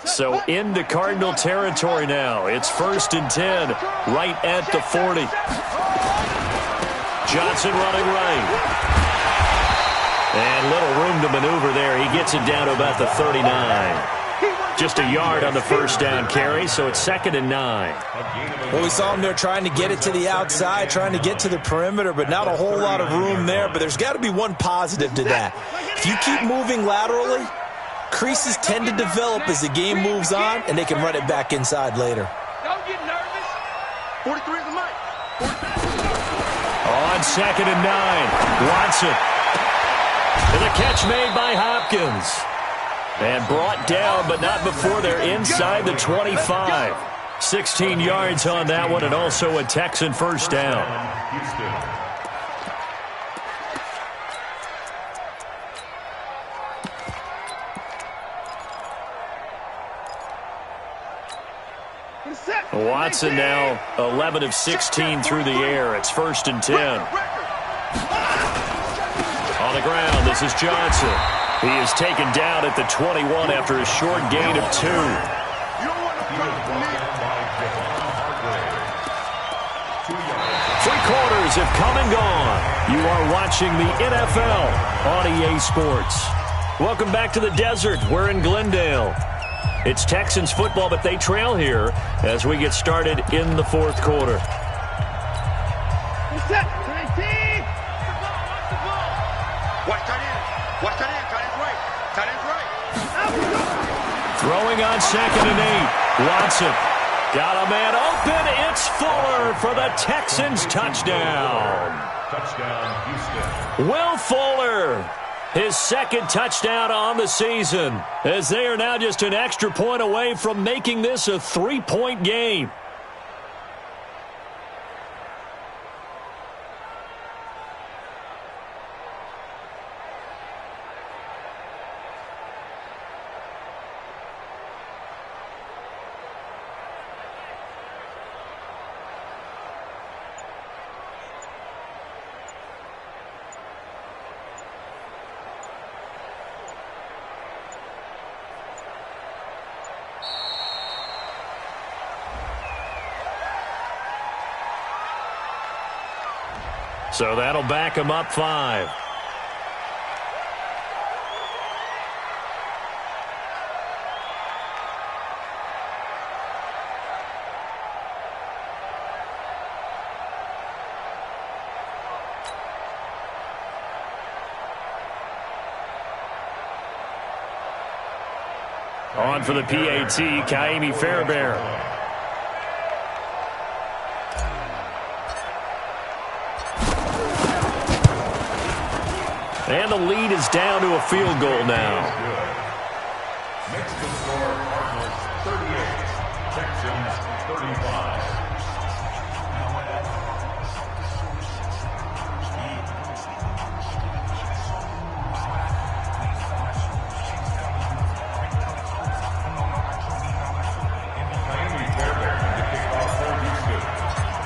So into Cardinal territory now. It's 1st and 10, right at the 40. Johnson running right. And little room to maneuver there. He gets it down to about the 39. Just a yard on the first down carry, so it's 2nd and 9. Well, we saw him there trying to get it to the outside, trying to get to the perimeter, but not a whole lot of room there. But there's got to be one positive to that. If you keep moving laterally, creases tend to develop as the game moves on, and they can run it back inside later. Don't get nervous. 43 is the mic. On 2nd and 9, Watson. And the catch made by Hopkins. And brought down, but not before they're inside the 25. 16 yards on that one, and also a Texan first down. Watson now 11 of 16 through the air. It's 1st and 10. On the ground, this is Johnson. He is taken down at the 21 after a short gain of 2. Three quarters have come and gone. You are watching the NFL on EA Sports. Welcome back to the desert. We're in Glendale. It's Texans football, but they trail here as we get started in the 4th quarter. Watch tight end. Watch tight end. Tight end's right. Tight end's right. Throwing on 2nd and 8. Watson. Got a man open. It's Fuller for the Texans touchdown. Touchdown, Houston. Will Fuller. His 2nd touchdown on the season, as they are now just an extra point away from making this a 3-point game. So that'll back him up 5. On for the PAT, Kaimi Fairbairn. And the lead is down to a field goal now. Makes the score Cardinals 38, Texans 35.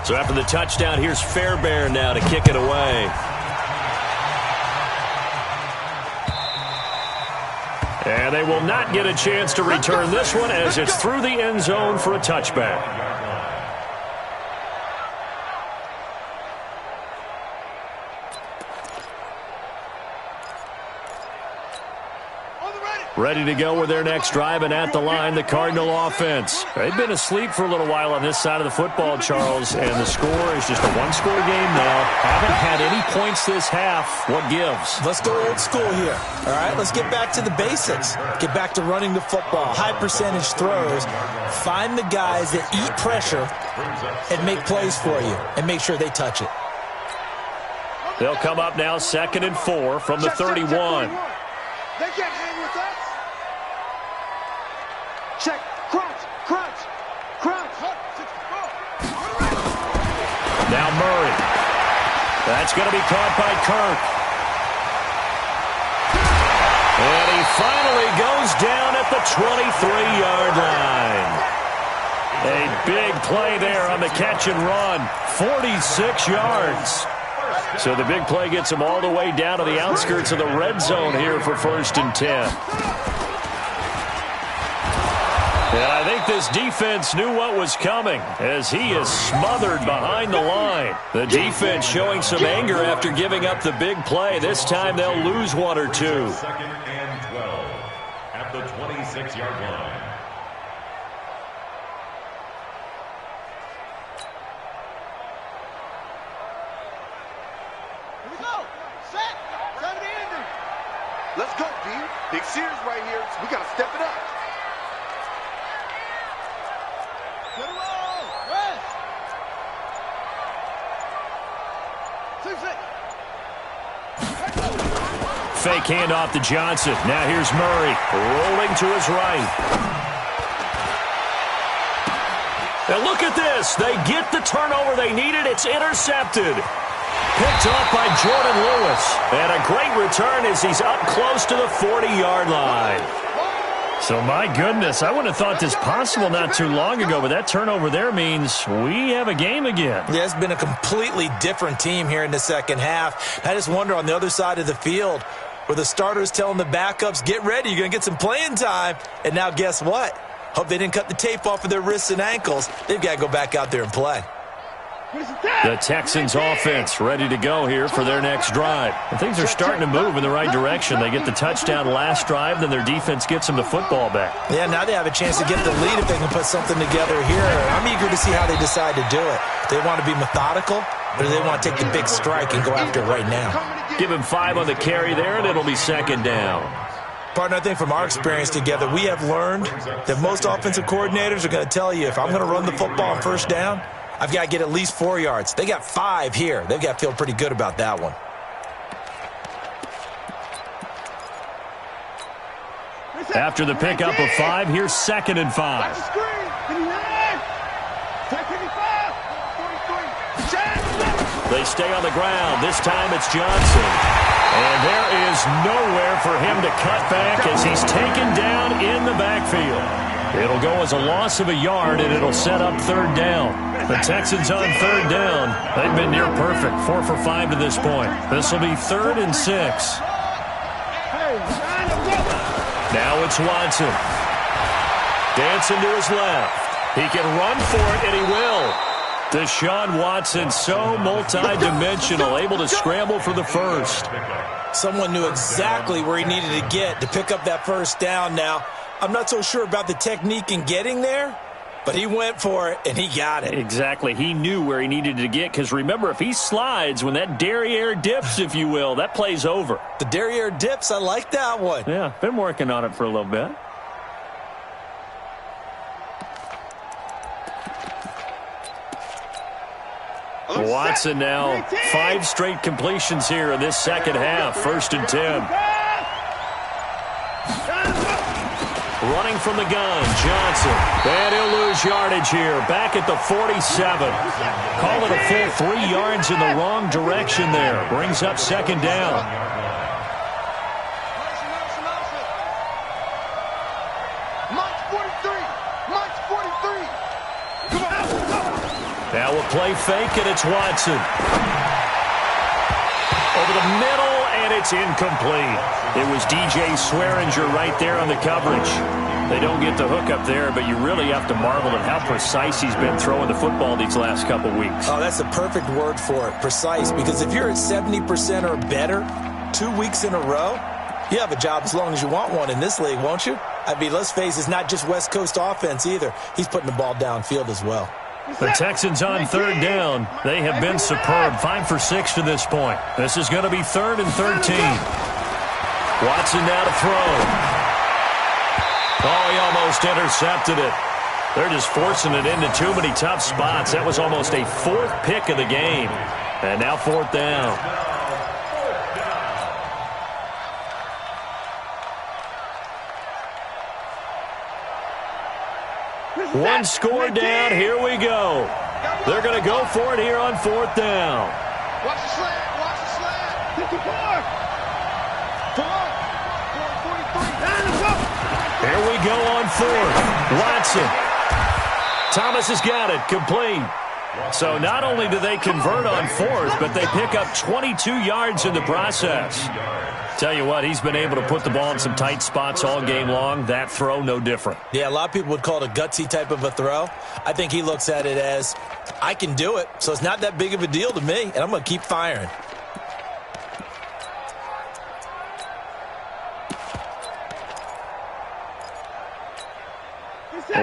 So after the touchdown, here's Fairbairn now to kick it away. And they will not get a chance to return this one as it's through the end zone for a touchback. Ready to go with their next drive, and at the line, the Cardinal offense. They've been asleep for a little while on this side of the football, Charles, and the score is just a one-score game now. Haven't had any points this half. What gives? Let's go old school here. All right, let's get back to the basics. Get back to running the football, high-percentage throws. Find the guys that eat pressure and make plays for you, and make sure they touch it. They'll come up now 2nd and 4 from the 31. They can't hang with us. Check. Crunch. Crunch. Crunch. Now Murray. That's going to be caught by Kirk. And he finally goes down at the 23-yard line. A big play there on the catch and run. 46 yards. So the big play gets him all the way down to the outskirts of the red zone here for 1st and 10. And I think this defense knew what was coming as he is smothered behind the line. The defense showing some anger after giving up the big play. This time they'll lose 1 or 2. 2nd and 12 at the 26-yard line. Here we go. Set. 70 ending. Let's go, D. Big series right here. We got to step it up. Good roll. Rest. 2-6. Fake handoff to Johnson. Now here's Murray rolling to his right. And look at this. They get the turnover they needed. It's intercepted. Picked off by Jordan Lewis. And a great return as he's up close to the 40-yard line. So, my goodness, I wouldn't have thought this possible not too long ago, but that turnover there means we have a game again. Yeah, it's been a completely different team here in the second half. I just wonder on the other side of the field where the starters telling the backups, get ready, you're going to get some playing time. And now guess what? Hope they didn't cut the tape off of their wrists and ankles. They've got to go back out there and play. The Texans offense ready to go here for their next drive. And things are starting to move in the right direction. They get the touchdown last drive, then their defense gets them the football back. Yeah, now they have a chance to get the lead if they can put something together here. I'm eager to see how they decide to do it. They want to be methodical, or do they want to take the big strike and go after it right now? Give him 5 on the carry there, and it'll be 2nd down. Partner, I think from our experience together, we have learned that most offensive coordinators are going to tell you, if I'm going to run the football on 1st down, I've got to get at least 4 yards. They got 5 here. They've got to feel pretty good about that one. After the pickup of 5, here's 2nd and 5. They stay on the ground. This time it's Johnson. And there is nowhere for him to cut back as he's taken down in the backfield. It'll go as a loss of a yard, and it'll set up 3rd down. The Texans on 3rd down. They've been near perfect, 4 for 5 to this point. This will be 3rd and 6. Now it's Watson. Dancing to his left. He can run for it, and he will. Deshaun Watson, so multi-dimensional, able to scramble for the first. Someone knew exactly where he needed to get to pick up that first down. Now, I'm not so sure about the technique in getting there, but he went for it, and he got it. Exactly. He knew where he needed to get, because remember, if he slides, when that derriere dips, if you will, that play's over. The derriere dips, I like that one. Yeah, been working on it for a little bit. Watson now 5 straight completions here in this second half. 1st and 10. Running from the gun, Johnson. And he'll lose yardage here. Back at the 47. Call it a full 3 yards in the wrong direction there. Brings up 2nd down. Now a play fake, and it's Watson. Over the middle, and it's incomplete. It was DJ Swearinger right there on the coverage. They don't get the hook up there, but you really have to marvel at how precise he's been throwing the football these last couple weeks. Oh, that's a perfect word for it, precise, because if you're at 70% or better 2 weeks in a row, you have a job as long as you want one in this league, won't you? I mean, let's face it, it's not just West Coast offense either. He's putting the ball downfield as well. The Texans on 3rd down. They have been superb. 5 for 6 to this point. This is going to be 3rd and 13. Watson now to throw. Oh, he almost intercepted it. They're just forcing it into too many tough spots. That was almost a 4th pick of the game. And now 4th down. One score down. Here we go. They're going to go for it here on 4th down. Watch the slant. Watch the slant. 54. 43. Here we go on 4th. Watson. Thomas has got it. Complete. So not only do they convert on 4th, but they pick up 22 yards in the process. Tell you what, he's been able to put the ball in some tight spots all game long. That throw, no different. Yeah, a lot of people would call it a gutsy type of a throw. I think he looks at it as, I can do it, so it's not that big of a deal to me, and I'm going to keep firing.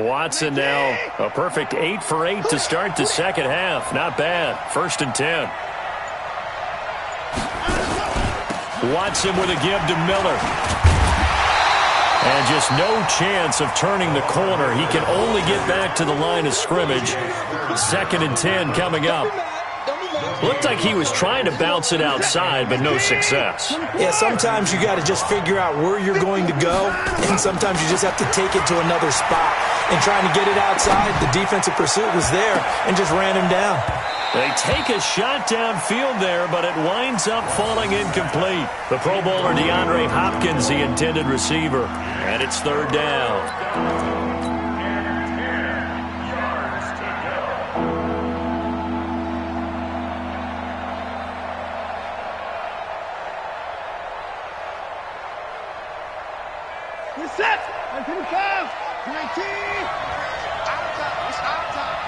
Watson now a perfect 8 for 8 to start the second half. Not bad. 1st and 10. Watson with a give to Miller. And just no chance of turning the corner. He can only get back to the line of scrimmage. 2nd and 10 coming up. Looked like he was trying to bounce it outside, but no success. Yeah, sometimes you got to just figure out where you're going to go, and sometimes you just have to take it to another spot. And trying to get it outside, the defensive pursuit was there and just ran him down. They take a shot downfield there, but it winds up falling incomplete. The Pro Bowler DeAndre Hopkins, the intended receiver. And it's 3rd down. Set. 25. 19. Out of time. It's out of time.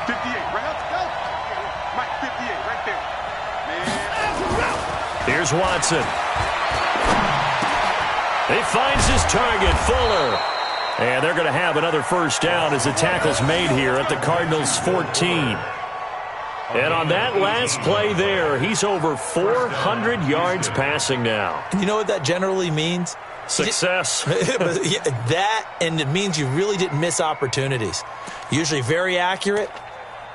58. Right up. Go. Mike, 58. Right there. Man. Here's Watson. He finds his target, Fuller. And they're going to have another 1st down as the tackle's made here at the Cardinals' 14. And on that last play there, he's over 400 yards passing now. You know what that generally means? Success. That, and it means you really didn't miss opportunities. Usually very accurate.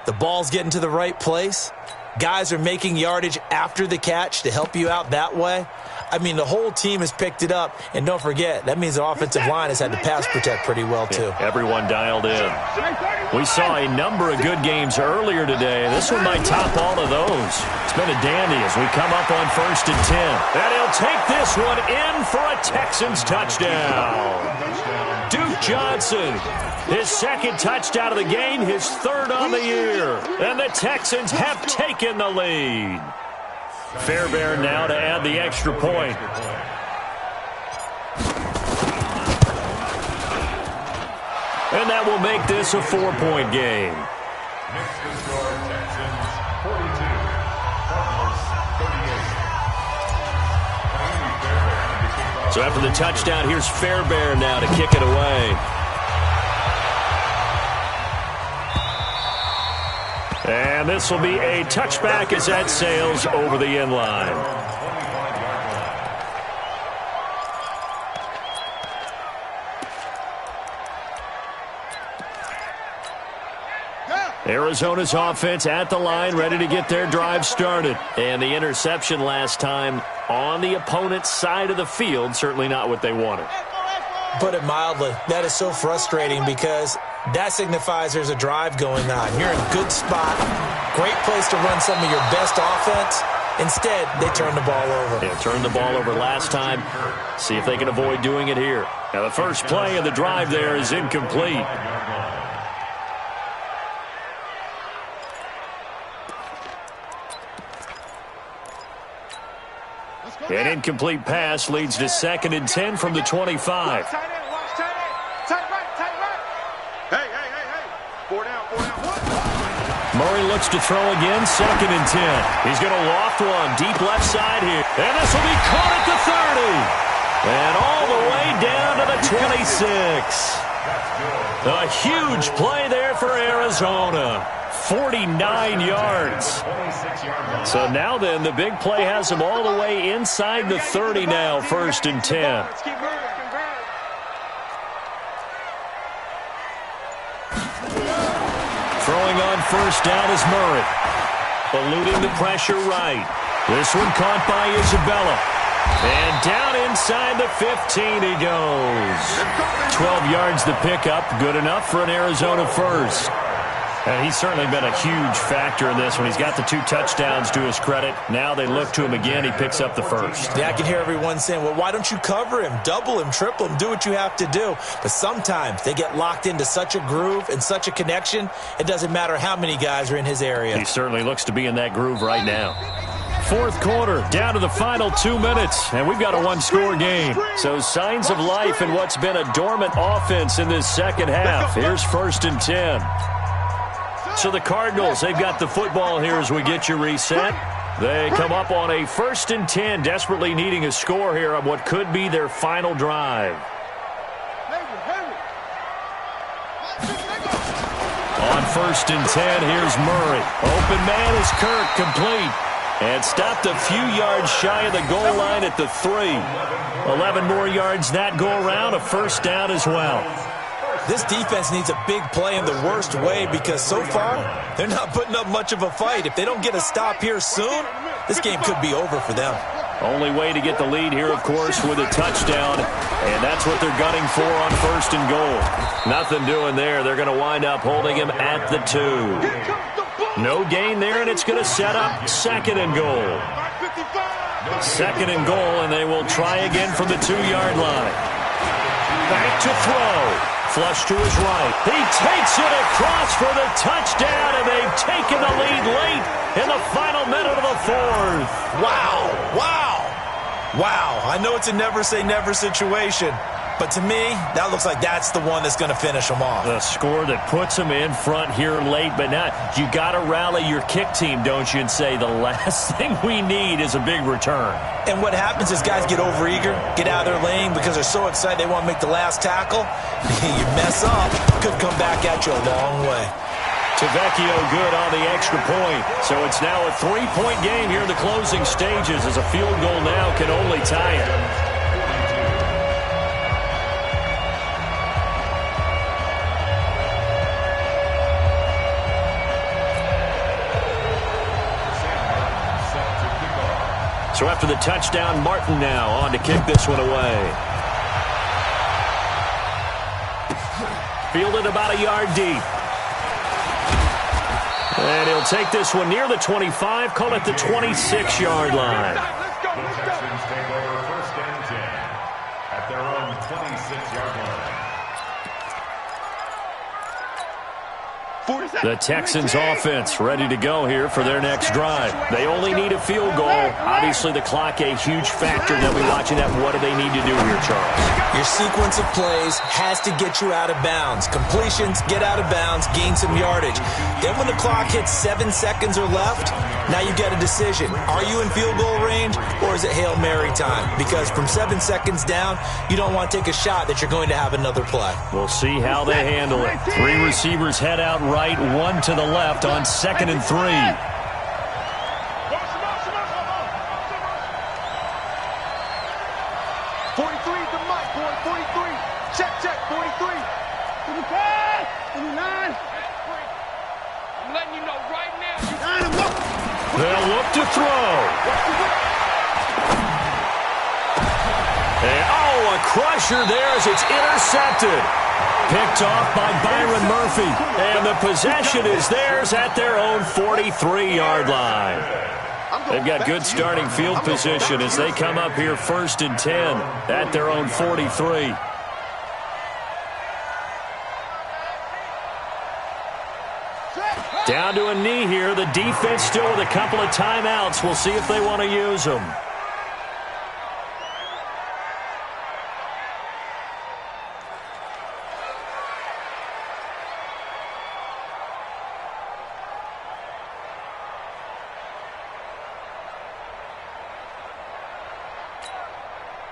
The ball's getting to the right place. Guys are making yardage after the catch to help you out that way. I mean, the whole team has picked it up. And don't forget, that means the offensive line has had to pass protect pretty well, too. Yeah, everyone dialed in. We saw a number of good games earlier today. This one might top all of those. It's been a dandy as we come up on 1st and 10. And he'll take this one in for a Texans touchdown. Duke Johnson, his 2nd touchdown of the game, his 3rd on the year. And the Texans have taken the lead. Fairbairn now to add the extra point. And that will make this a 4-point game. Makes the score Texans 42, Cardinals 38. So after the touchdown, here's Fairbairn now to kick it away. And this will be a touchback as that sails over the end line. Arizona's offense at the line, ready to get their drive started. And the interception last time on the opponent's side of the field, certainly not what they wanted. Put it mildly, that is so frustrating because that signifies there's a drive going on. You're in a good spot, great place to run some of your best offense. Instead, they turn the ball over. Yeah, turned the ball over last time. See if they can avoid doing it here. Now the first play of the drive there is incomplete. An incomplete pass leads to 2nd and 10 from the 25. Murray looks to throw again, 2nd and 10. He's going to loft one deep left side here. And this will be caught at the 30. And all the way down to the 26. A huge play there for Arizona. 49 yards. So now then, the big play has him all the way inside the 30 now, 1st and 10. Throwing on 1st down is Murray. Eluding the pressure right. This one caught by Isabella. And down inside the 15 he goes. 12 yards the pickup. Good enough for an Arizona first. And he's certainly been a huge factor in this one. He's got the 2 touchdowns to his credit. Now they look to him again. He picks up the first. Yeah, I can hear everyone saying, well, why don't you cover him, double him, triple him, do what you have to do. But sometimes they get locked into such a groove and such a connection, it doesn't matter how many guys are in his area. He certainly looks to be in that groove right now. 4th quarter, down to the final 2 minutes, and we've got a 1-score game. So signs of life in what's been a dormant offense in this second half. Here's 1st and 10. So the Cardinals, they've got the football here as we get you reset. They come up on a 1st and 10, desperately needing a score here on what could be their final drive. On 1st and 10, here's Murray. Open man is Kirk, complete. And stopped a few yards shy of the goal line at the 3. 11 more yards that go around, a 1st down as well. This defense needs a big play in the worst way because so far, they're not putting up much of a fight. If they don't get a stop here soon, this game could be over for them. Only way to get the lead here, of course, with a touchdown, and that's what they're gunning for on 1st and goal. Nothing doing there. They're going to wind up holding him at the 2. No gain there, and it's going to set up 2nd and goal. 2nd and goal, and they will try again from the 2-yard line. Back to throw. Flush to his right. He takes it across for the touchdown, and they've taken the lead late in the final minute of the 4th. Wow. Wow. Wow. I know it's a never-say-never situation, but to me, that looks like that's the one that's going to finish them off. The score that puts them in front here late, but now you got to rally your kick team, don't you, and say the last thing we need is a big return. And what happens is guys get overeager, get out of their lane because they're so excited they want to make the last tackle. You mess up, could come back at you a long way. Tavecchio good on the extra point. So it's now a 3-point game here in the closing stages as a field goal now can only tie it. So after the touchdown, Martin now on to kick this one away. Fielded about a yard deep. And he'll take this one near the 25, call it the 26-yard line. The Texans take over 1st and 10 at their own 26-yard line. The Texans offense ready to go here for their next drive. They only need a field goal. Obviously, the clock a huge factor. They'll be watching that. What do they need to do here, Charles? Your sequence of plays has to get you out of bounds. Completions, get out of bounds, gain some yardage. Then when the clock hits 7 seconds or left, now you get a decision. Are you in field goal range or is it Hail Mary time? Because from 7 seconds down, you don't want to take a shot that you're going to have another play. We'll see how they handle it. 3 receivers head out right, 1 to the left on 2nd and 3. 43 to Mike, boy, 43. Check, 43. 55, 59. I'm letting you know right now. They'll look to throw. And, a crusher there as it's intercepted. Picked off by Byron Murphy. And the possession is theirs at their own 43-yard line. They've got good starting field position as they come up here 1st and 10 at their own 43. Down to a knee here. The defense still with a couple of timeouts. We'll see if they want to use them.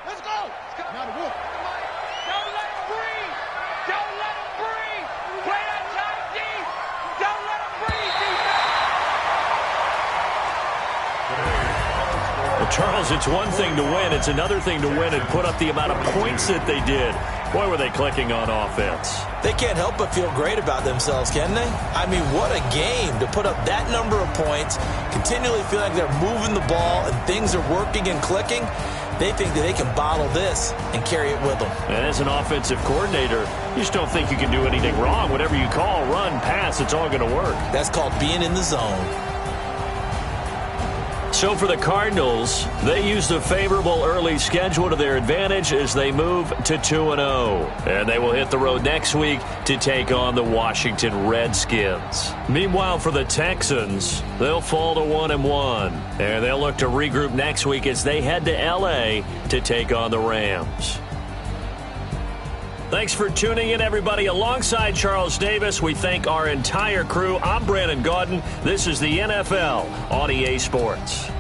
Let's go. Now the wolf. Don't let him breathe. Don't let him breathe. Play that tight D. Don't let him breathe, defense. Well, Charles, it's one thing to win. It's another thing to win and put up the amount of points that they did. Boy, were they clicking on offense. They can't help but feel great about themselves, can they? I mean, what a game to put up that number of points, continually feel like they're moving the ball and things are working and clicking. They think that they can bottle this and carry it with them. And as an offensive coordinator, you just don't think you can do anything wrong. Whatever you call, run, pass, it's all going to work. That's called being in the zone. So for the Cardinals, they use the favorable early schedule to their advantage as they move to 2-0. And they will hit the road next week to take on the Washington Redskins. Meanwhile, for the Texans, they'll fall to 1-1. And they'll look to regroup next week as they head to L.A. to take on the Rams. Thanks for tuning in, everybody. Alongside Charles Davis, we thank our entire crew. I'm Brandon Gaudin. This is the NFL on EA Sports.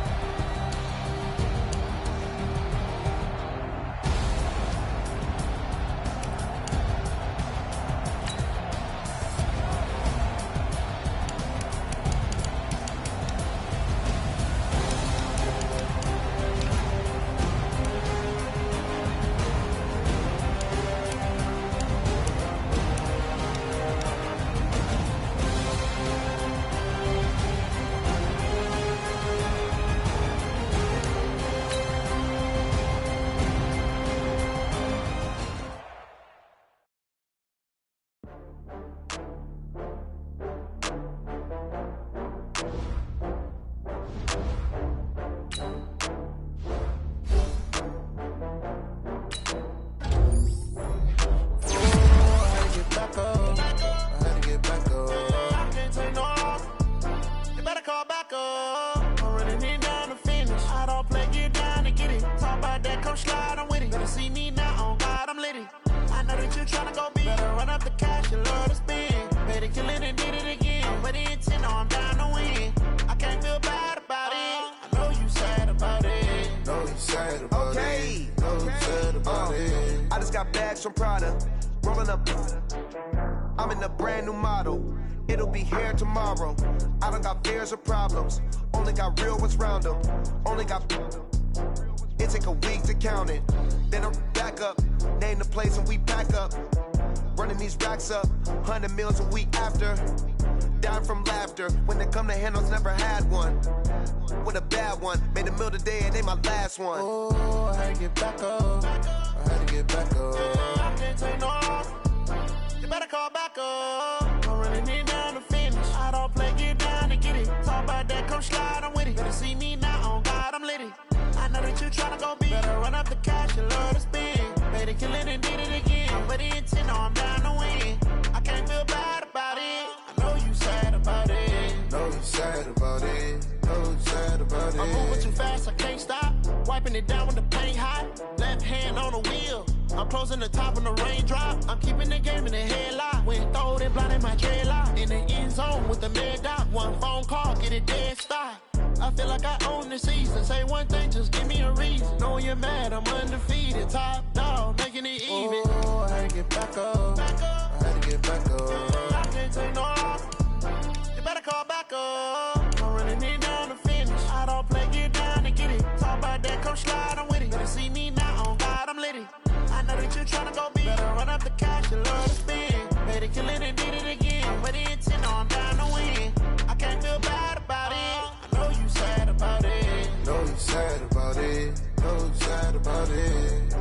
Some Prada, rolling up. I'm in a brand new model. It'll be here tomorrow. I don't got fears or problems. Only got real ones round them. Only got. It take a week to count it. Then I'm back up. Name the place and we back up. Running these racks up. 100 meals a week after. Dying from laughter. When it come to handles, never had one. With a bad one. Made a meal today and they my last one. Oh, I had to get back up. I had to get back up. I can't take no off. You better call back up. I'm running it down to finish. I don't play, get down to get it. Talk about that, come slide, I'm with it. Better see me now, on God, I'm litty. I know that you tryna go big. Better run up the cash, you love to spend. Better kill it and did it again. But the intent, no, I'm down to win. I can't feel bad about it. I know you about it. I'm moving too fast, I can't stop. Wiping it down when the paint hot. Left hand on the wheel. I'm closing the top when the raindrop. I'm keeping the game in the headlock. When throwed and blinded my dreadlock. In the end zone with the mad dot. One phone call, get it dead stop. I feel like I own the season. Say one thing, just give me a reason. Knowing you're mad, I'm undefeated. Top dog, making it even. Oh, I had to get back up. I had to get back up. I can't take no loss. You better call back up. I'm running it down to finish. I don't play, get down to get it. Talk about that, come slide, I'm with it. Better see me now, on God, I'm litty. I know that you're tryna go big. Better run up the cash, you love to spend. Better kill it and did it again. With the intent, I'm down to win. I can't feel bad about it. I know you sad about it. Know you sad about it. Know you sad about it.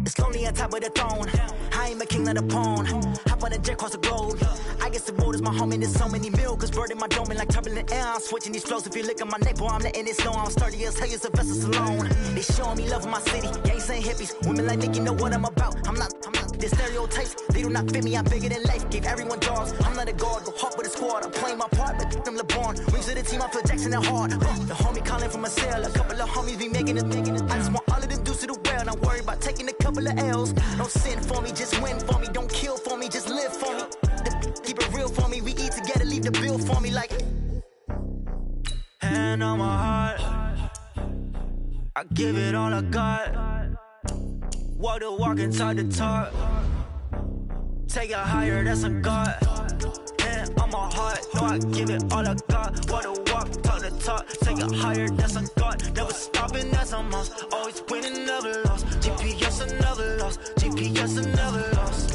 It's lonely on top of the throne. I ain't a king of the pawn. Hop on a jet across the globe. I guess the road is my home and there's so many milk. Bird in my dome and like turbulent air. I'm switching these flows. If you look at my neck, boy, I'm letting it slow. I'm sturdy as hell as a vessel alone. They showing me love in my city. Gangsta hippies. Women like Nick, you know what I'm about. I'm not. The stereotypes, they do not fit me. I'm bigger than life. Gave everyone dogs. I'm not a guard. Go hard with a squad. I'm playing my part, but I'm LeBron. Wings of the team, I feel Jackson and hard. The homie calling from a cell. A couple of homies be making it. I just want all of them dudes to the well. Not worry about taking a couple of L's. Don't sin for me, just win for me. Don't kill for me, just live for me. Keep it real for me. We eat together, leave the bill for me like. Hand on my heart, I give it all I got. Walk the walk and talk the talk. Take it higher, that's a God. Hand on my heart, no, I give it all I got. Walk the walk, talk the talk. Take it higher, that's a God. Never stopping, that's a must. Always winning, never lost. GPS, I never lost. GPS, I never lost.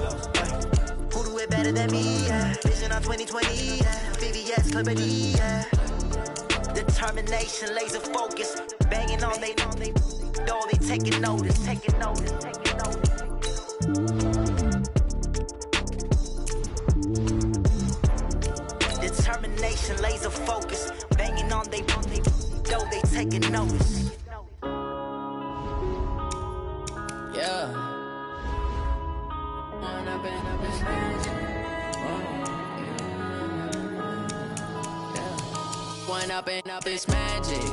Who do it better than me? Yeah. Vision on 2020, yeah. VVS, Liberty, yeah. Determination, laser focus. Banging on they know they taking notice, taking notice, taking notice. Determination, laser focus. Banging on they know they taking notice. Yeah. One up and up is magic.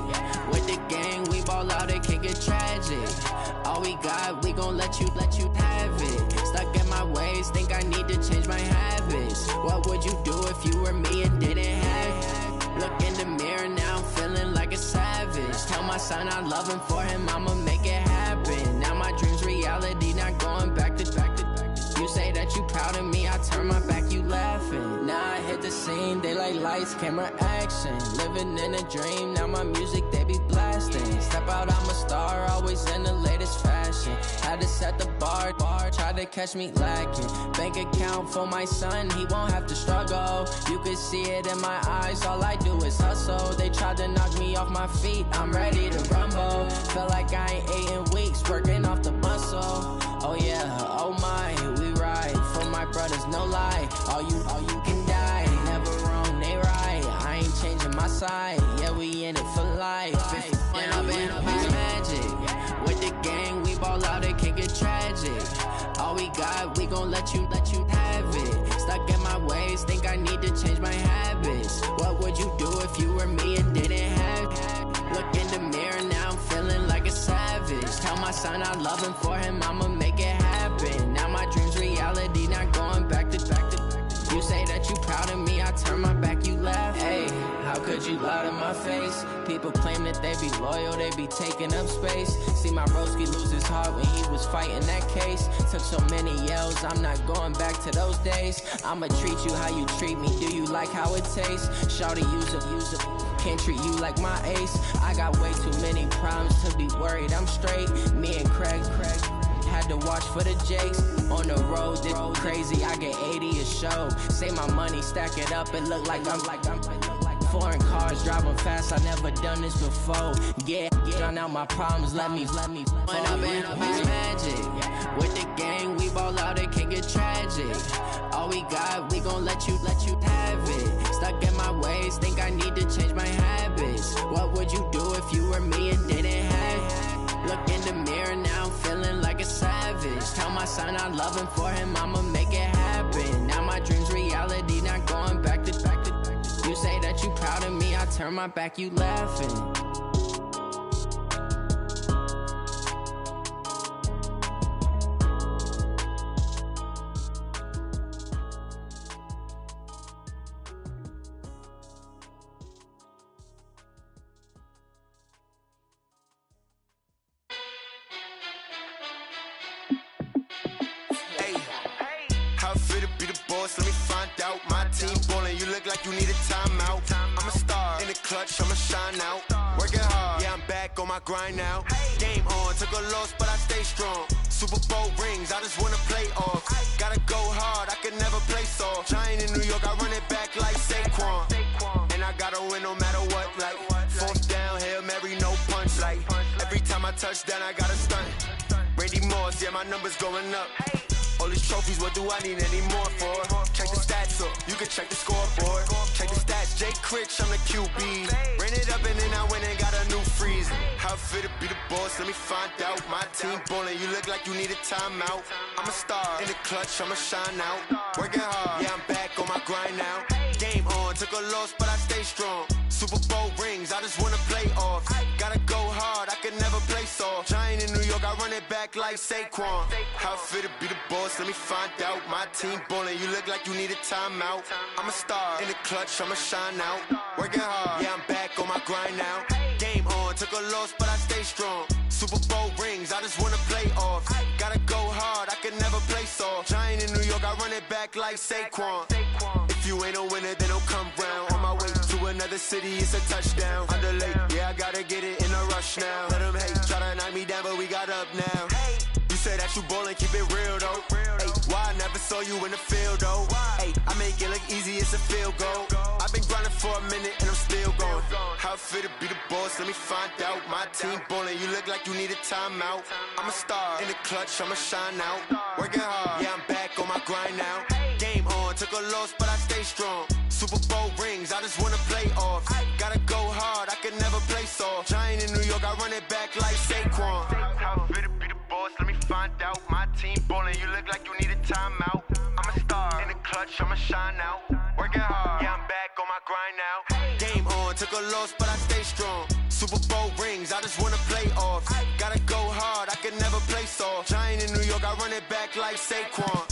With the gang, we ball out, it can get tragic. All we got, we gon' let you have it. Stuck in my ways, think I need to change my habits. What would you do if you were me and didn't have it? Look in the mirror, now I'm feeling like a savage. Tell my son I love him, for him I'ma make it happen. Now my dream's reality, not going back to. You say that you proud of me, I turn my back, you laughing. Now I hit the scene, they like lights, camera, action. Living in a dream, now my music, they be blasting. Step out, I'm a star, always in the latest fashion. Had to set the bar, try to catch me lacking. Bank account for my son, he won't have to struggle. You can see it in my eyes, all I do is hustle. They tried to knock me off my feet, I'm ready to rumble. Feel like I ain't ate in weeks, working off the muscle. Oh yeah, oh my, we ride for my brothers, no lie. All you can die, never wrong, they right. I ain't changing my side, yeah, we in it for life. When I've been magic, with the gang, we ball out, it can get tragic. All we got, we gon' let you have it. Stuck in my ways, think I need to change my habits. What would you do if you were me and didn't have it? Look in the mirror, now I'm feeling like a savage. Tell my son I love him, for him I'ma make it happen. Now my dream's reality, not going back to. You say that you proud of me, I turn my back, you laugh. Hey, how could you lie to my face? People claim that they be loyal, they be taking up space. See my broski lose his heart when he was fighting that case. Took so many yells, I'm not going back to those days. I'ma treat you how you treat me, do you like how it tastes? Shawty, use it, can't treat you like my ace. I got way too many problems to be worried, I'm straight. Me and Craig had to watch for the Jakes. On the road, this crazy, I get 80 a show. Say my money, stack it up, it look like I'm Foreign cars driving fast, I never done this before. Yeah, drown out my problems, let me. When I've been up is magic. With the gang, we ball out, it can get tragic. All we got, we gon' let you have it. Stuck in my ways, think I need to change my habits. What would you do if you were me and didn't have it? Look in the mirror, now I'm feeling like a savage. Tell my son I love him, for him I'ma make it happen. Now my dream's reality, not going back to. You say that you proud of me, I turn my back, you laughing. Let me find out. My team ballin', you look like you need a timeout. I'm a star in the clutch, I'ma shine out. Working hard, yeah, I'm back on my grind now. Game on, took a loss, but I stay strong. Super Bowl rings, I just wanna play off. Gotta go hard, I can never play soft. Giant in New York, I run it back like Saquon. And I gotta win no matter what, like fourth down, Hail Mary, no punch. Like every time I touch down, I gotta stunt. Randy Moss, yeah, my numbers going up. All these trophies, what do I need any more for? Check the stats up, you can check the scoreboard. Check the stats, Jay Critch, I'm the QB. Ran it up and then I went and got a new freeze. How fit to be the boss, let me find out. My team ballin', you look like you need a timeout. I'm a star in the clutch, I'ma shine out. Working hard, yeah, I'm back on my grind now. Game on, took a loss, but I stay strong. Super Bowl rings, I just wanna play off. Gotta go hard, I can never play soft. Giant in New York, I run it back like Saquon. How fit to be the boss, let me find out. My team ballin', you look like you need a timeout. I'm a star in the clutch, I'ma shine out. Working hard, yeah, I'm back on my grind now. Game on, took a loss, but I stay strong. Super Bowl rings, I just wanna play off. Gotta go hard, I can never play soft. Giant in New York, I run it back like Saquon. If you ain't a winner, then don't come round. On my way to another city, it's a touchdown. Underlay, yeah, I gotta get it in a rush now. Let them hate, try to knock me down, but we got up now. You say that you ballin', keep it real though. Ay, why I never saw you in the field though? Ay, I make it look easy, it's a field goal. I've been grinding for a minute and I'm still going. How fit to be the boss, let me find out. My team ballin', you look like you need a timeout. I'm a star in the clutch, I'ma shine out. Working hard, yeah, I'm back on my grind now. Game on, took a loss, but I stay strong. Super Bowl rings, I just wanna play off. Gotta go hard, I can never play soft. Giant in New York, I run it back like Saquon. How fit to be the boss, let me find out. My team ballin', you look like you need a timeout. I'm a star in the clutch, I'ma shine out. Working hard, yeah, I'm back on my grind now. Game on, took a loss, but I stay strong. Super Bowl rings, I just wanna play off. Gotta go hard, I can never play soft. Giant in New York, I run it back like Saquon.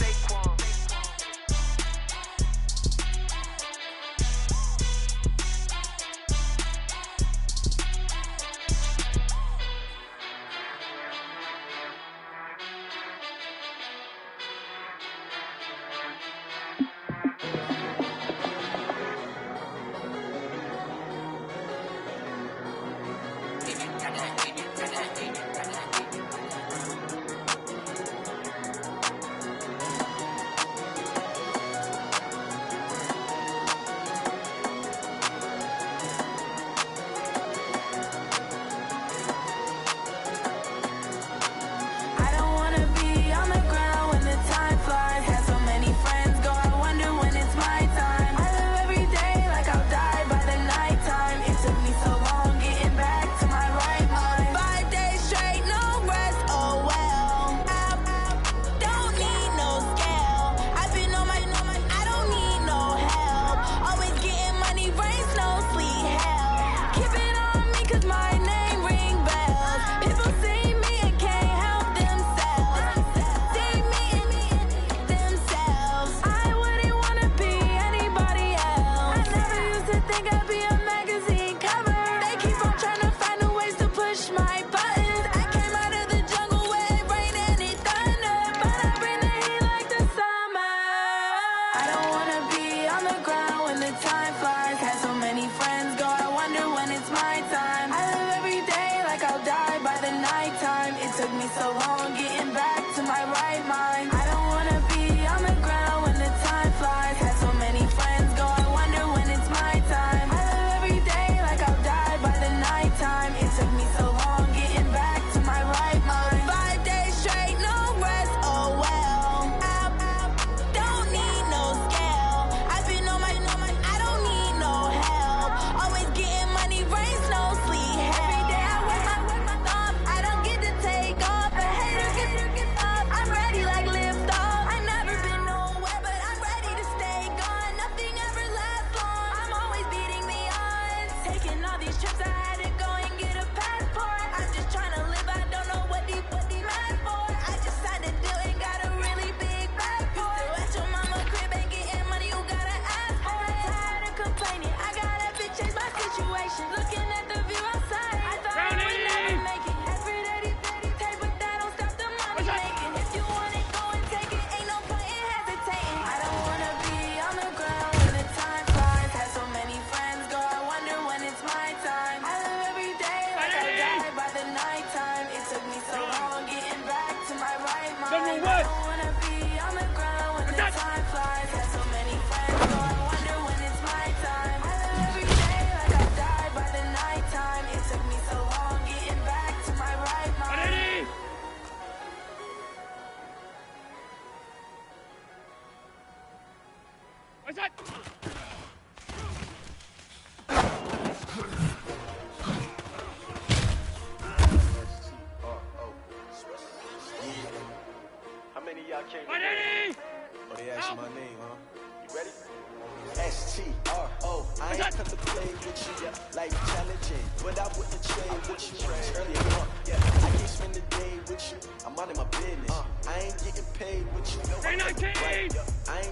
minding my business. I ain't getting paid with you. No, I ain't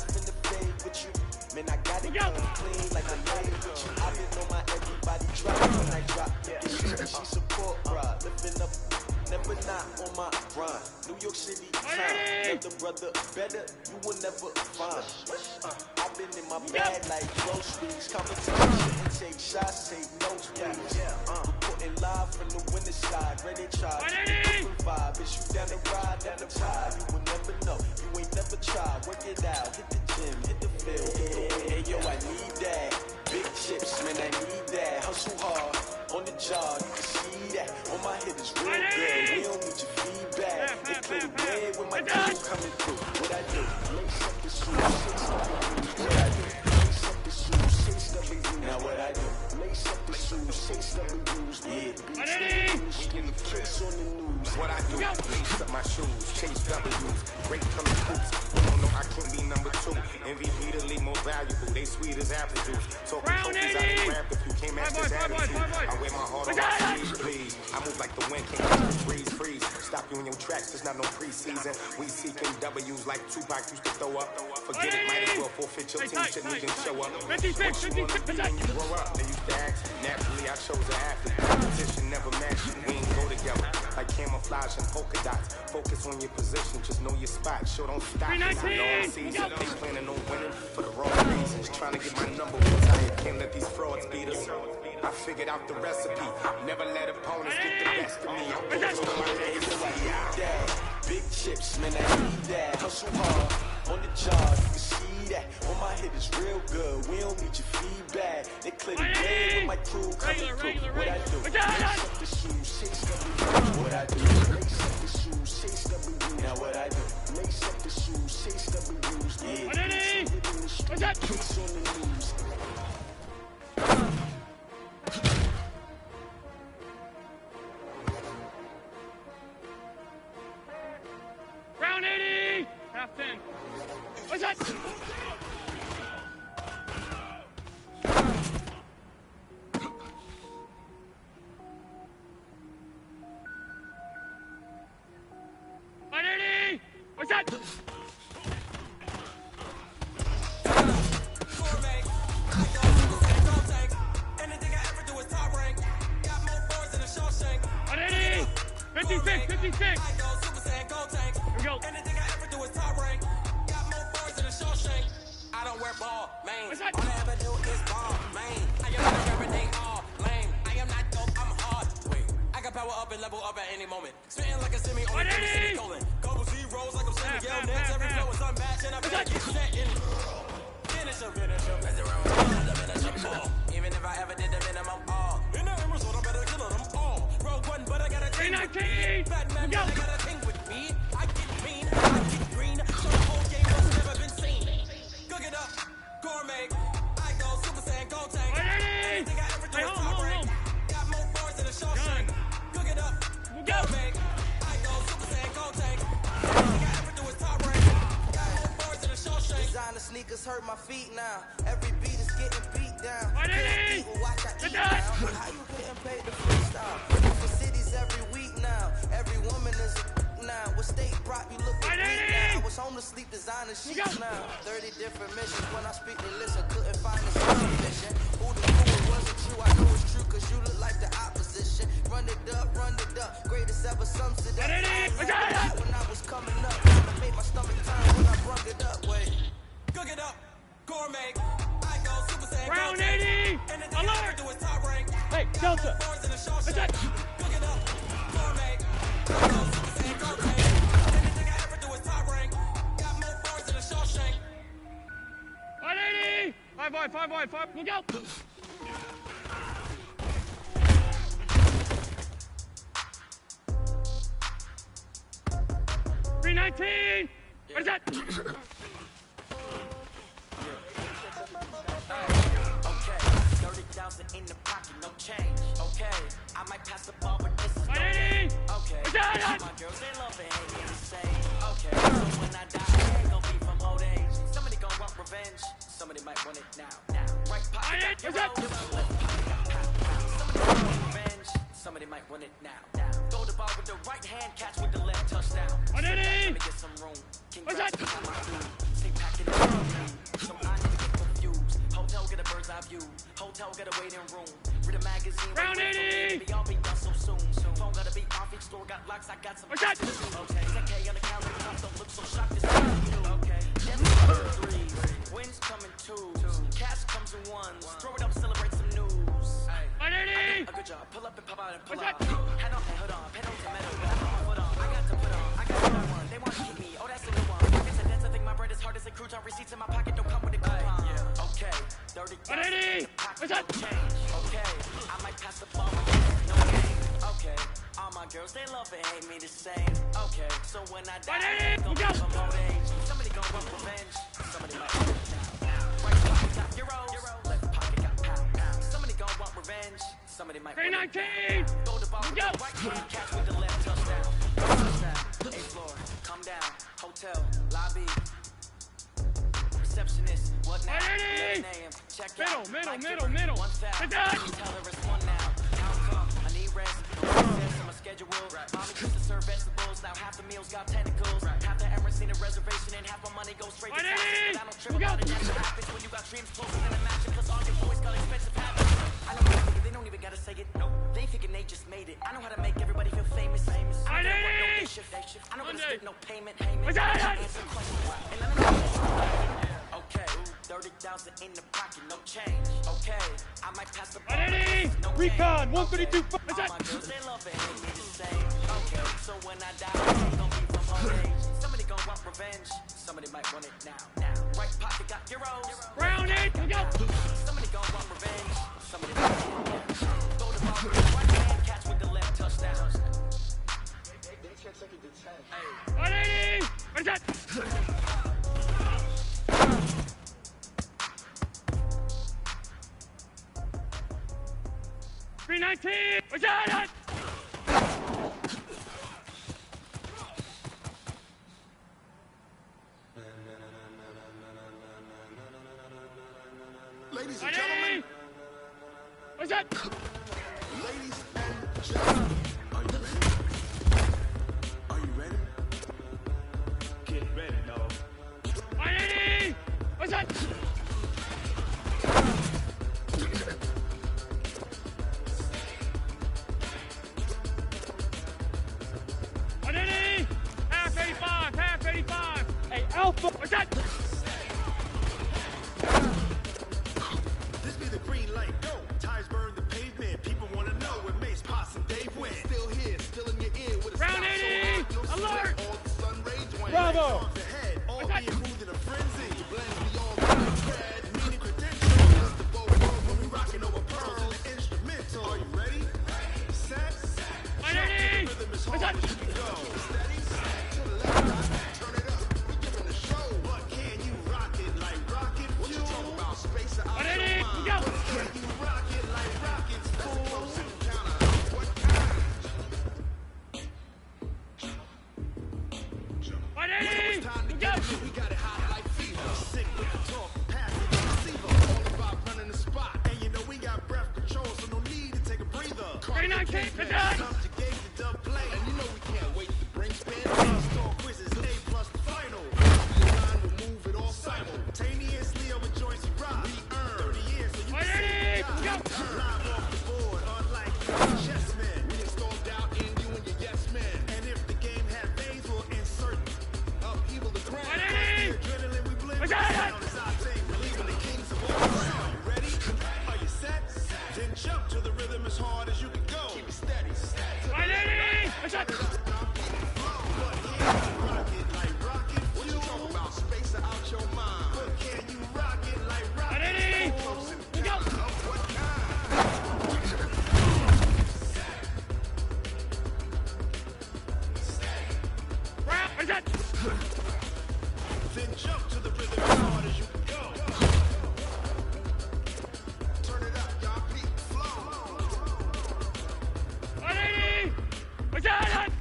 finna fade with you. Man, I got it clean like a lady with you. I've been on my everybody drop when I drop. She support, bruh. Lifting up, never not on my grind. New York City time. Another brother better, you will never find. I've been in my bag like groceries. Competition, take shots, take notes, please. Reporting live from the winter side. Ready to try. Different vibe. Is you down the ride, down the tide? You will never know. You ain't never tried. Work it out. Hit the gym, hit the field. Hey, yo, I need that. Big chips, man, I need that. Hustle hard on the job. You can see that. On my hit is real good. We don't need your feedback. They play the way when my crew coming through. What I do? Lace up the shoes, chase up the blues. What I do? Lace up the shoes, chase up the blues. Now what I do? Lace up the shoes, chase up the blues. Yeah, beats the news, case on the news. What I do? Lace up my shoes, chase W's. Great color hoops. You don't know I can't be number 2. MVP the league more valuable. They sweet as apple juice. Talking trophies I can grab if you can't match this attitude. I wear my heart on my sleeve, please. I move like the wind, can't catch the breeze, freeze. Stop you in your tracks, there's not no preseason. We seeking W's like Tupac used to throw up. Forget it, might as well forfeit your team, shouldn't even show up. What you wanna be when you grow up? They used to ask, naturally I chose an athlete. Competition never matched, we ain't go together. Like camouflage and polka dots. Focus on your position, just know your spot. Show don't stop, it's a long season. They planning on winning for the wrong reasons. Trying to get my number one tired, can't let these frauds beat us. I figured out the recipe. Never let opponents get the best of me. I'm going to my days. Big chips, man, I need that. Hustle hard on the job. You can see that. On my hit is real good. We don't need your feedback. They clear the way when my crew coming through. What I do? Lace up the shoes, chase W. What I do? Lace up the shoes, chase W. Now what I do? Lace up the shoes, chase W's. Yeah, case on the news. Round 80! Half 10. What's that? What's that? Anything I ever do is top rank. Got more boards than a Shawshank. 56. Here we go. Anything I ever do is top rank. Got more boards than a Shawshank. I don't wear ball, man. All I ever do is ball, man. I am not everything all lame. I am not dope, I'm hard. Wait, I can power up and level up at any moment. Spitting like a semi on a semi-colon. Couple zeros like I'm saying, yo, next every flow is unmatched and I better get set in. Finish him. Even if I ever did the minimum all. In the Emerald, I better kill them all. Rogue one, but I got a team with me. Batman, I got a thing with me. I get mean, I get green. So the whole game has never been seen. Cook it up, gourmet. I go Super Saiyan, go tank. Anything I ever do is top rank. Got more bars than a Shawshank. Cook it up, gourmet. I go Super Saiyan, go tank. Anything I ever do is top rank. Got more bars than a Shawshank. Designer sneakers hurt my feet now. Every beat is getting beat down. Watch I eat now. How you getting paid to freestyle? For cities every week now. Every woman is a now. With state prop, you look at me now. I was home to sleep, designer sheets now. 30 different missions. When I speak, they listen. Couldn't find a solution. Who the fool wasn't you? I know it's true, cause you look like the opposition. Run it up. Greatest ever, some said that. When I was coming up, I made my stomach turn when I brung it up. Wait. Cook it up, gourmet. I go Super Saiyan. Round 80. Alert. Do is top rank. Hey, Delta. What's that? Cook it up, gourmet. I go Super Saiyan, gourmet. Anything I ever do is top rank. Got more bars than a Shawshank. 180. 5. Look out. $319. What is that? Okay, 30,000 in the pocket, no change. Okay, I might pass the ball, but this is no game. Okay, my girls they love it, ain't the same. Okay, so when I die, I ain't gonna be from old age. Somebody gonna want revenge. Somebody might want it now. Right pocket, somebody gonna want revenge. Somebody somebody might win it now. Throw the ball with the right hand, catch with the left, touchdown. On it, Let me get some room. What's that? Stay packing it up. So I need to get confused. Hotel get a bird's eye view. Hotel get a waiting room. Read a magazine. Round 80. Maybe I'll be done so soon. Phone gotta be off, each store got locks. I got some. What's that? Okay, 10K on the calendar. Don't look so shocked. This is you. Okay, Jets threes. Wins come in twos. Cash comes in ones. Throw it up, celebrate some news. A good job. Pull up and pop out and pull out. Head on and hood on. Pedal to metal. Foot on. I got to put on. I got that one. They want to keep me. Oh, that's a good one. Pockets and dents. I think my bread is hard as a crouton. Receipts in my pocket don't come with a coupon. Okay. 30. What's that? Okay. I might pass the ball. No game. Okay. All my girls, they love and hate me the same. Okay. So when I die, I'm gonna give them old age. Somebody gonna want revenge. Somebody might want it now. Right pocket got euros. Left pocket got pound. Somebody gonna want revenge. Somebody might want it now. Throw the ball with the right hand, catch with the left, touchdown. Touchdown. 8th floor. Come down. Hotel. Lobby. Receptionist. What now? Name. Check out. Middle. Sit down. Tell her it's one now. How come? I need rest. On my schedule. Mommy used to serve vegetables. Now half the meals got tentacles. Half the Emirates need a reservation and half my money goes straight to taxes. I don't trip about it. That's what happens when you got dreams closer than a match. Plus all your boys got expensive habits. I know what they don't even gotta say it. No, they thinking they just made it. I know how to make everybody feel famous. I don't work no day shift. I know how to skip no payment. Answer questions. And let me know. Okay, 30,000 in the pocket, no change. Okay, I might pass the ball. No Recon, 132. What's that? All my girls, they love it, hate me the same. Okay, so when I die, they gon' be from old age. Somebody gon' want revenge. Somebody might want it now. Right pocket got euros. Round 8, we go. Somebody gon' want revenge. Somebody might want it now. Throw the ball with the right hand, catch with the left, touchdown. They can't take it to 10. 180. What's that? 319. What's that? Ladies and gentlemen. What's that? Ladies and gentlemen. Are you ready? Get ready, dog. 180. What's that? Half 85. Hey, Alpha, what's that? This be the green light, go. Tires burn the pavement. People want to know where Mace, Potts, and Dave went. Still here, still in your ear with a Round 80. Alert. All the sun rays when Bravo. ahead. All being moved in a frenzy. Blends me all red, meaning credentials. The boat when we rocking over pearls and the instrumental. Are you ready? Set. 180. Rhythm is What's hard that? as you can go. Steady. To the left, turn it up. We giving the show. But can you rock it like rocket fuel? What you talking about? Space out your 180. mind. Go. Can you rock it like rockets? That's a close encounter. What kind? 180. Time to Go. get it, we got it hot like fever. Sick with the talk, passive receiver. All about running the spot. And you know we got breath control, so no need to take a breather. 319. What's that? Subjugate the dub play. And you know we can't wait to bring spin. Store quizzes, A plus the final. The line will move it all simultaneously over joints you rock. We earn 30 years, so you can say Go. live off the board, unlike chess men. We installed doubt in you and your yes men. And if the game had veins, we'll insert upheaval the ground. 180. The adrenaline we blend. What's that? Sound is our thing, believing the kings of all ground. Are you ready? Are you set? Then jump to the rhythm as hard as you can go. Keep it steady. 180. What's that? But can you rock it like rocket fuel? What you talking about? Space out your mind. But can you rock it like rocket 180. fuel? Close We go. encounter of what kind? Round, what's that? Then jump to the rhythm as hard as you can go. Turn it up, y'all. Beat flow. 180. What's that?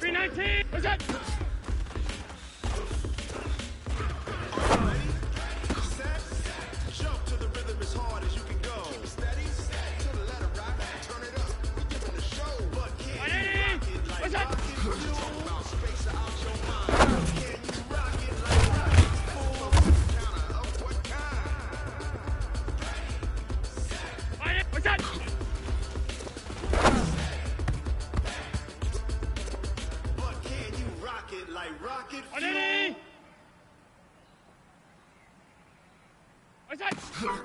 319. What's that? Round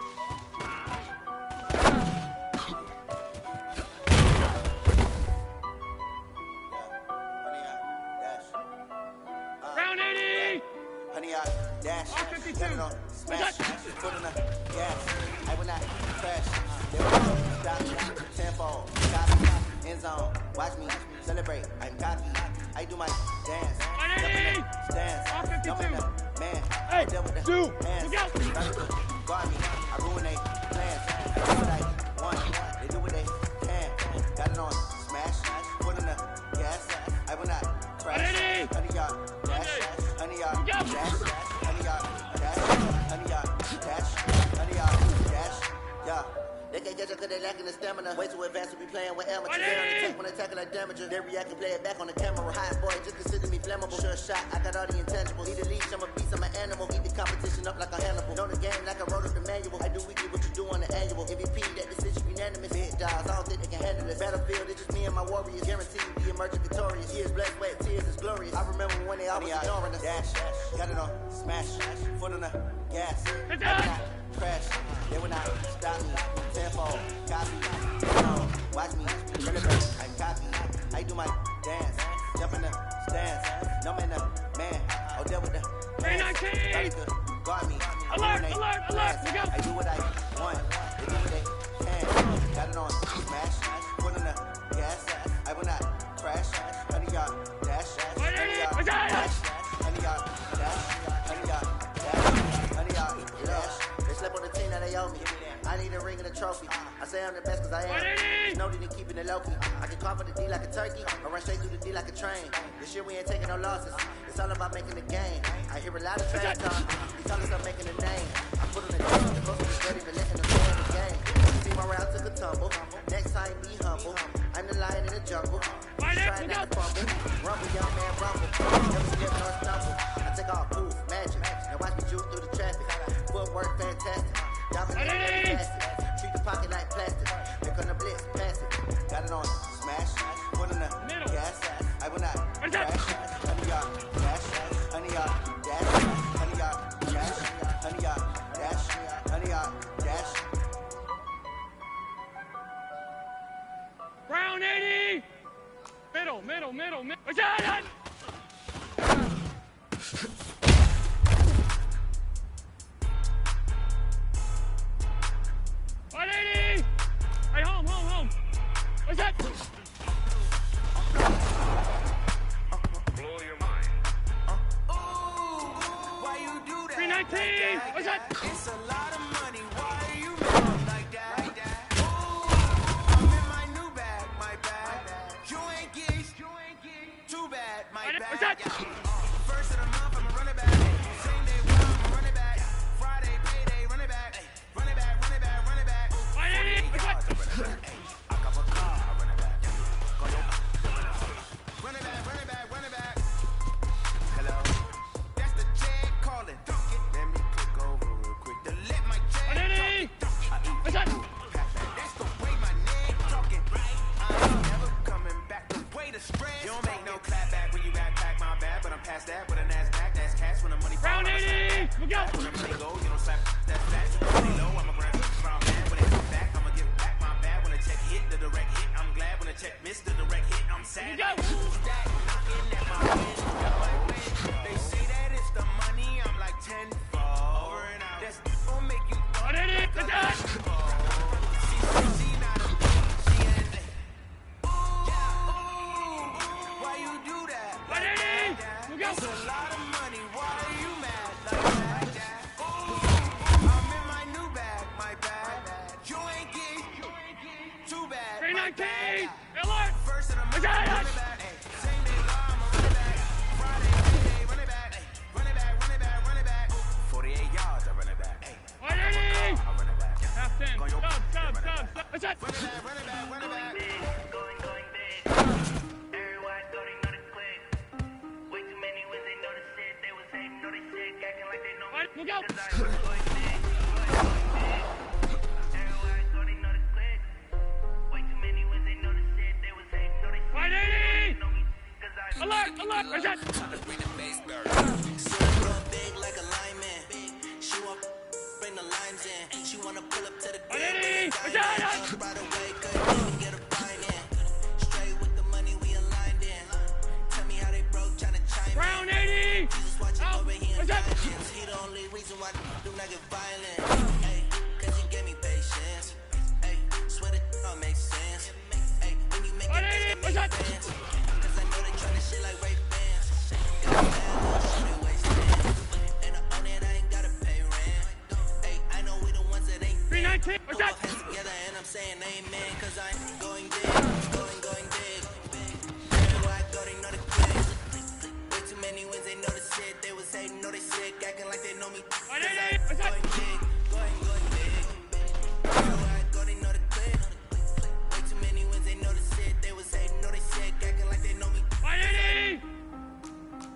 80! Honey, I dash. Got it on smash. Foot on the gas. I will not crash. They will not stop me. Tenfold. Copy. End zone. Watch me celebrate. I'm cocky. I do my dance. Stance. No man. Man. Hey, deal with the shoot. hands. Look out. Guard me. I ruin they plans. I do what I want. They do what they can. Got it on smash. Foot on the gas. I will not crash. Honey, y'all dash. Honey, y'all dash. Honey, y'all dash. Honey, y'all dash. Honey, y'all dash. Yeah. They can't catch up cause they lacking the stamina. Way too advanced to be playing with amateurs. They on the tank when attacking like damager. They react and play it back on the camera. Hot boy, just consider me flammable. Sure shot, I got all the intangibles. Need a leash, I'm a beast, I'm an animal. Eat the competition up like a Hannibal. Know the game like I wrote up the manual. I do weekly what you do on the annual. MVP, that decision unanimous. Big dogs, I don't think they can handle this. Battlefield, it's just me and my warriors. Guaranteed we emerging victorious. Years, blood, sweat, tears, is glorious. I remember when they always ignoring us. Dash, got it on smash. Foot on the gas. Crash, they will not stop me. Tenfold, copy, watch me, celebrate, I'm cocky. I do my dance, jump in the stands. No man, man, I'll deal with the hands. Guard me, alert, we go. I do what I want, they do what they can. Got it on smash, foot in the gas. I will not crash. Honey, y'all dash. Honey, y'all dash. Honey, y'all dash. Honey, y'all dash. Honey, y'all dash. They slept on the team that they owe me. I need a ring and a trophy. I say I'm the best cause I am. There's no need in keeping it low-key. I can carve for the D like a turkey, or run straight through the D like a train. This year we ain't taking no losses. It's all about making the game. I hear a lot of trash talk. These all about making a name. I put on the game. The most of the ready, but letting them play in the game. See my route took a tumble. Next time be humble. I'm the lion in the jungle. Just trying not to fumble. Rumble, young man, rumble. Never skip nor stumble. I take off, poof, magic. Now watch me juke through the traffic. Footwork fantastic. Dominate plastic. Treat the pocket like plastic. Here come the blitz, pass it. Got it on smash. Foot in the gas. I will not crash. Honey, y'all dash. Honey, y'all dash. Honey, y'all dash. Honey, y'all dash. Honey, y'all dash. Round 80! Middle. What's that? Hey, home. What's that? Blow your mind. Why you do that? 319! What's that? It's a lot of money. Why are you mad like that? Ooh, I'm in my new bag, my bag. You ain't geeks. Too bad, my bag. What's that? First of the month, I'm a running back. Same day, well, I'm a running back. Friday, payday, running back. Running back. What's that? I got my car, I run it back. Run it back. Hello, that's the J calling. Let me click over real quick to let my J talk. What's that? That's the way my name talking. I ain't never coming back. The way the spread. You don't make no clap back when you backpack my bad, but I'm past that with a NASDAQ. That's cash when the money. Round 80! We go! When the money go, you don't slap. That's fast. Money low, I'm a grand round man. When it come back, I'ma give back my bad. When the check hit, the direct hit. I'm glad when the check missed the direct hit. I'm sad. Who's that knocking at my window? They say that it's the money. I'm like 10 over and out. That's gonna make you. Why you do that? It's a lot of money. Why are you mad like that? I'm in my new bag, my bag. You ain't geek. Too bad. 319! Alert! First of the month, run it back. Same day, I'm a run it back. Friday, payday, run it back. Run it back. 48 yards, I run it back. I run it back. Half 10. Stop. What's that? Run it back. Everyone going know the quick. Way too many when they know the shit. They was hating, know they shit, acting like they know me. Look out! Cause I was going big. Everyone going know the quick. Way too many when they know the shit. They was hating, know they shit. 180! Know me. Cause I Alert! What's that? Big like a lineman. Shoe up, bring the limes in. She finance. He the only reason why do not get violent. Hey, cause he gave me patience. Hey, swear that don't make sense. Hey, when you make it, that make sense. Cause I know they tryna shit like Ray Bans. Got a bad little shit they wasting. And I own it, I ain't gotta pay rent. Hey, I know we the ones that ain't 319, what's that? hands together and I'm saying amen. Cause I'm going big, going big. Everywhere I go, they know the click. Way too many wins, they know the shit. They was hating, know they sick, acting like they know me. Cause I'm going big, going big. Everywhere I go, they know the click. Way too many wins, they know the shit. They was hating, know they sick, acting like they know me. 180!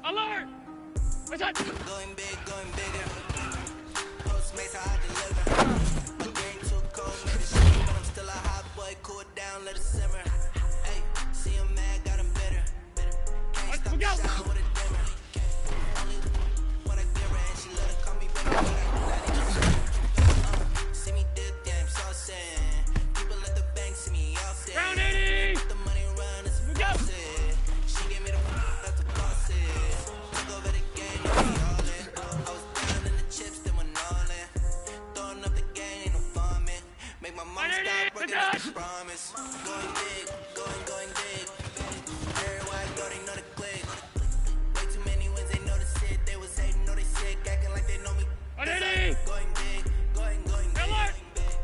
Alert! What's that? Going big, going bigger. Postmates, how I deliver. My game too cold, made it shit, but I'm still a hot boy. Cool it down, let it simmer. Hey, see him mad, got him bitter. Can't stop the shine with a dimmer. Only when I give her, and she let her call me baby, but I do not even see me dip, damn, so sad. People at the bank see me all set. Round 80! Let the money run, it's a process. She gave me the that's the process. Took over the game, now we all in. I was down in the chips, then went all in. Throwing up the game, ain't no fun, man. Make my mom stop working, that's a promise. Going big, going big. Everywhere I go, they know the click. Way too many wins, they know the shit. They was hating, know they sick, acting like they know me. 180! Going big, going big. Alert!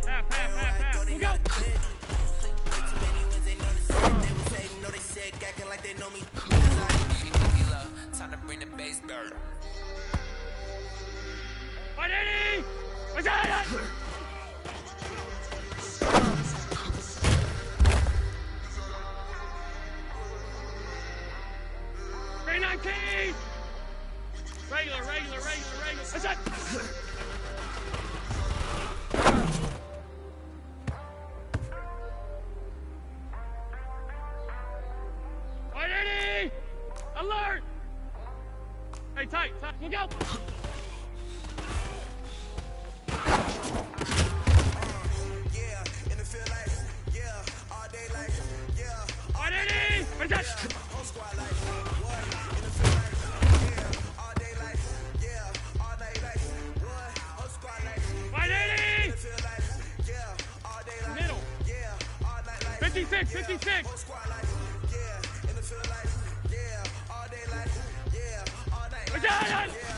Half. They know the click. Way too many wins, they know the shit. They was hating, know they sick, acting like they know me. Time to bring the bass down. 180! What's that? Regular. What's that? Alert! Hey, tight. Look out! Yeah, in the field like, yeah, all day like, yeah. 180! What's that? Whole squad like, what? In the field like, yeah, all day like, yeah, all night like, what? Whole squad like, 180! in the field like, yeah, all day like, Middle. yeah, all night like, 56. whole squad like, yeah, in the field like, yeah, all day like, yeah, all night like, What's that? yeah.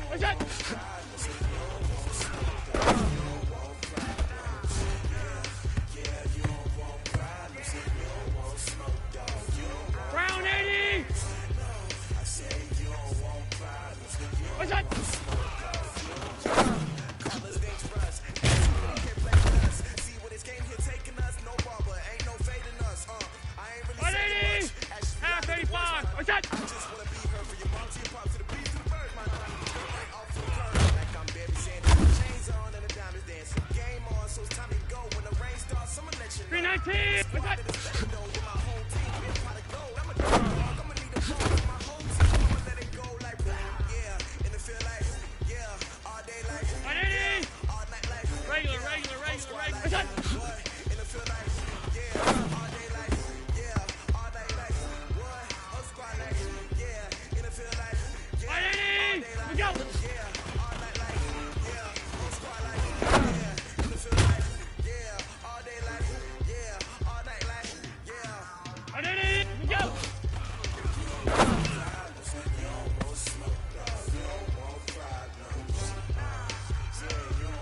What's that? Round 80! What's that? See what this game here taking us, no barber, ain't no fading us. I ain't really 180! saying much. Half 85. What's that? I just wanna be her for your mom, to your pop, to the beat, to the bird, my right off the curb. Like I'm Barry Sanders, chains on and the diamonds dancing. Game on, so it's time to go. When the rain starts, I'ma let you know. 319. What's that? With my whole team, been pot of gold. I'ma need a ball with my whole team. I'ma let it go like, yeah, in the field like, yeah, all day like, 180! all night like, Regular. What's that? in the field like, yeah, all day like, yeah, all night like, what? Whole squad like, yeah, in the field like, yeah, 180! We go! yeah, all night like, yeah, whole squad like, yeah, in the field like, yeah, all day like, yeah, all night like, yeah. 180! We go!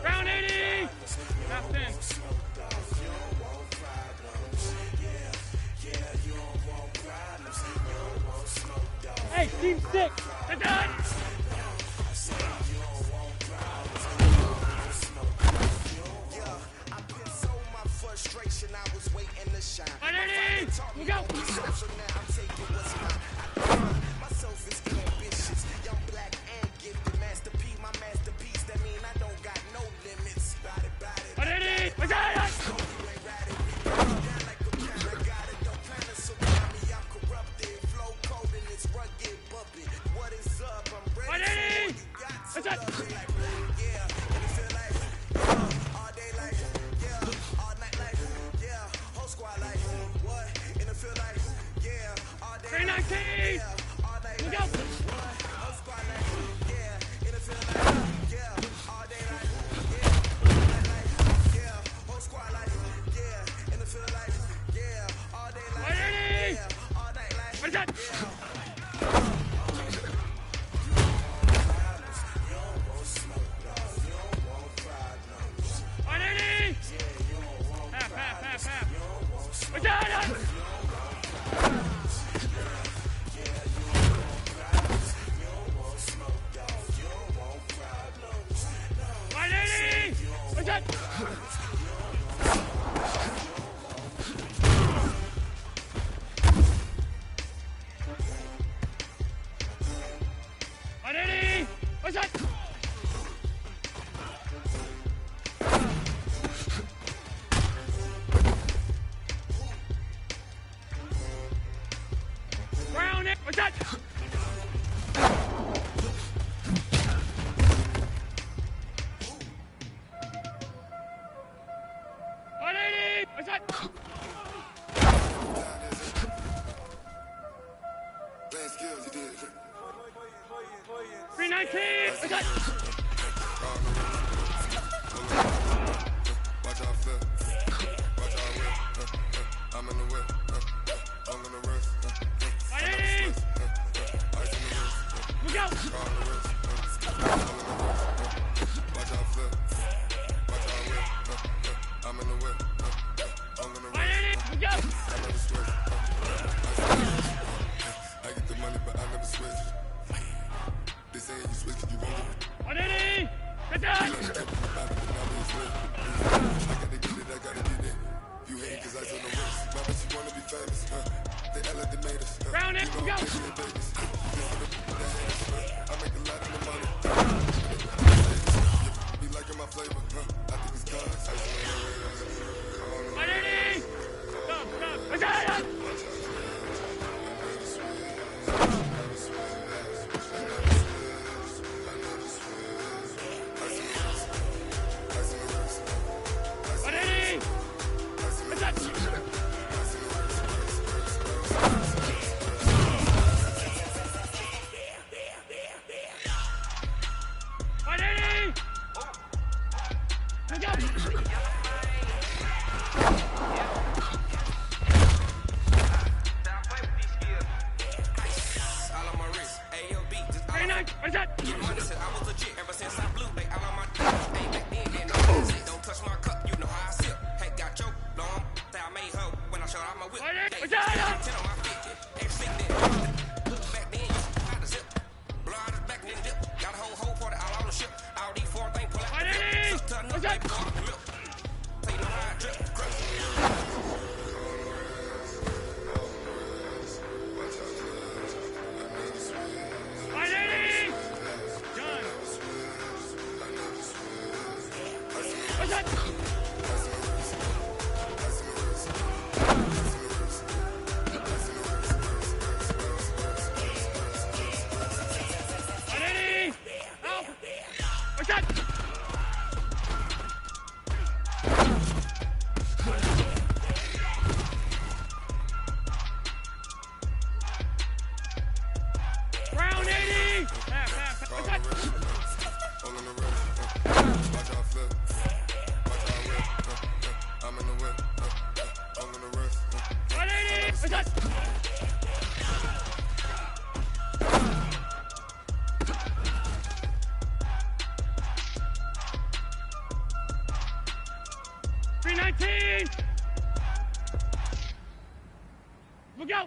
Round 80! Half 10. Hey, team 6! They're done! I been so my frustration, I was waiting to shine. 180! We go! So now I'm taking what's mine. My self is ambitious, young black and gifted. Master P, my masterpiece. That mean I don't got no limits. 180! What's that? You ain't ride it, we down like a cat. I got it, don't plan to surround me. I'm corrupted, flow cold and it's rugged, bumping. What is up? I'm ready. 180! You got to What's that? love it like, yeah, and it feel like, yeah, all day like, yeah, all night like, yeah, that? 180. What's that? 319. What's that? Watch out flip. Watch out whip. I'm in the whip. I'm gonna rest. 180. Look out. Watch out flip. Watch out whip. I'm in the whip. I'm gonna rest. 180. Look out. I never switch. I get the money, but I never switch. They say you switch, you won't. 180. Get down. I gotta get it. You hate cause I took no risks. My bitch, you wanna be famous, They elevated us. Round it, go. I make a lot of the money. Be liking my flavor, I think it's God's. 180. Stop. What's that? What's that? I was legit ever since I blew. They all on my ain't back then, no shit. Don't touch my cup, you know how I sip. Hey, got your long, say I made her when I showed out my whip. What's that? 10 on my 50, everything that. Back then, you had to zip. Blood is back then, dip. Got a whole for the all on the ship. All these 4 things pull out the dip. What's that? So you know how I drip. Look out!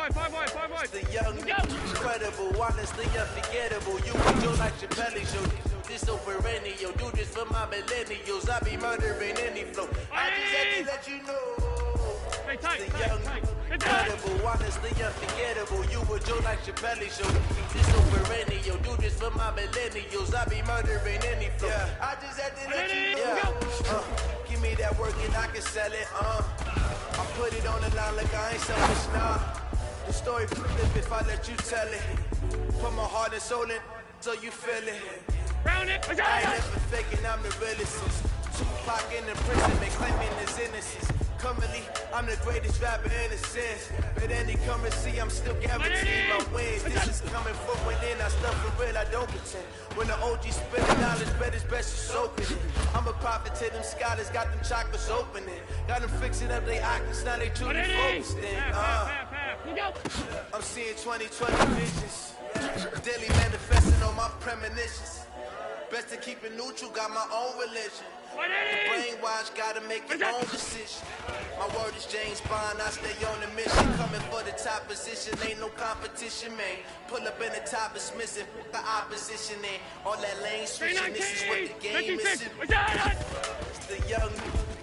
Five boys. The young, incredible, honestly unforgettable. You and Joe like Chappelle show. This so perennial. Do this for my millennials. I be murdering any flow. I just had to let you know. Tight. Incredible, honestly unforgettable. You and Joe like Chappelle show. This so perennial. Do this for my millennials. I be murdering any flow. I just had to let you know. Give me that work and I can sell it. I put it on the line like I ain't selfish, nah. The story flip if I let you tell it. Put my heart and soul in so you feel it. Round it. I ain't never faking, I'm the realest. Tupac in the prison, they claiming his innocence. Currently, I'm the greatest rapper in a sense. But any currency, I'm still guaranteed my wins. This is coming from within, I stuff for real, I don't pretend. When the OG spitting knowledge, bet it's best you soaking it. I'm a prophet to them scholars, got them chakras opening. Got them fixing up they oculars, now they truly focused in. I'm seeing 2020 visions. Daily manifesting on my premonitions. Best to keep it neutral, got my own religion. Brainwash, gotta make your own decision. My word is James Bond, I stay on the mission. Coming for the top position, ain't no competition, man. Pull up in the top, it's missing, the opposition in. All that lane switching, this is what the game is. It's the young,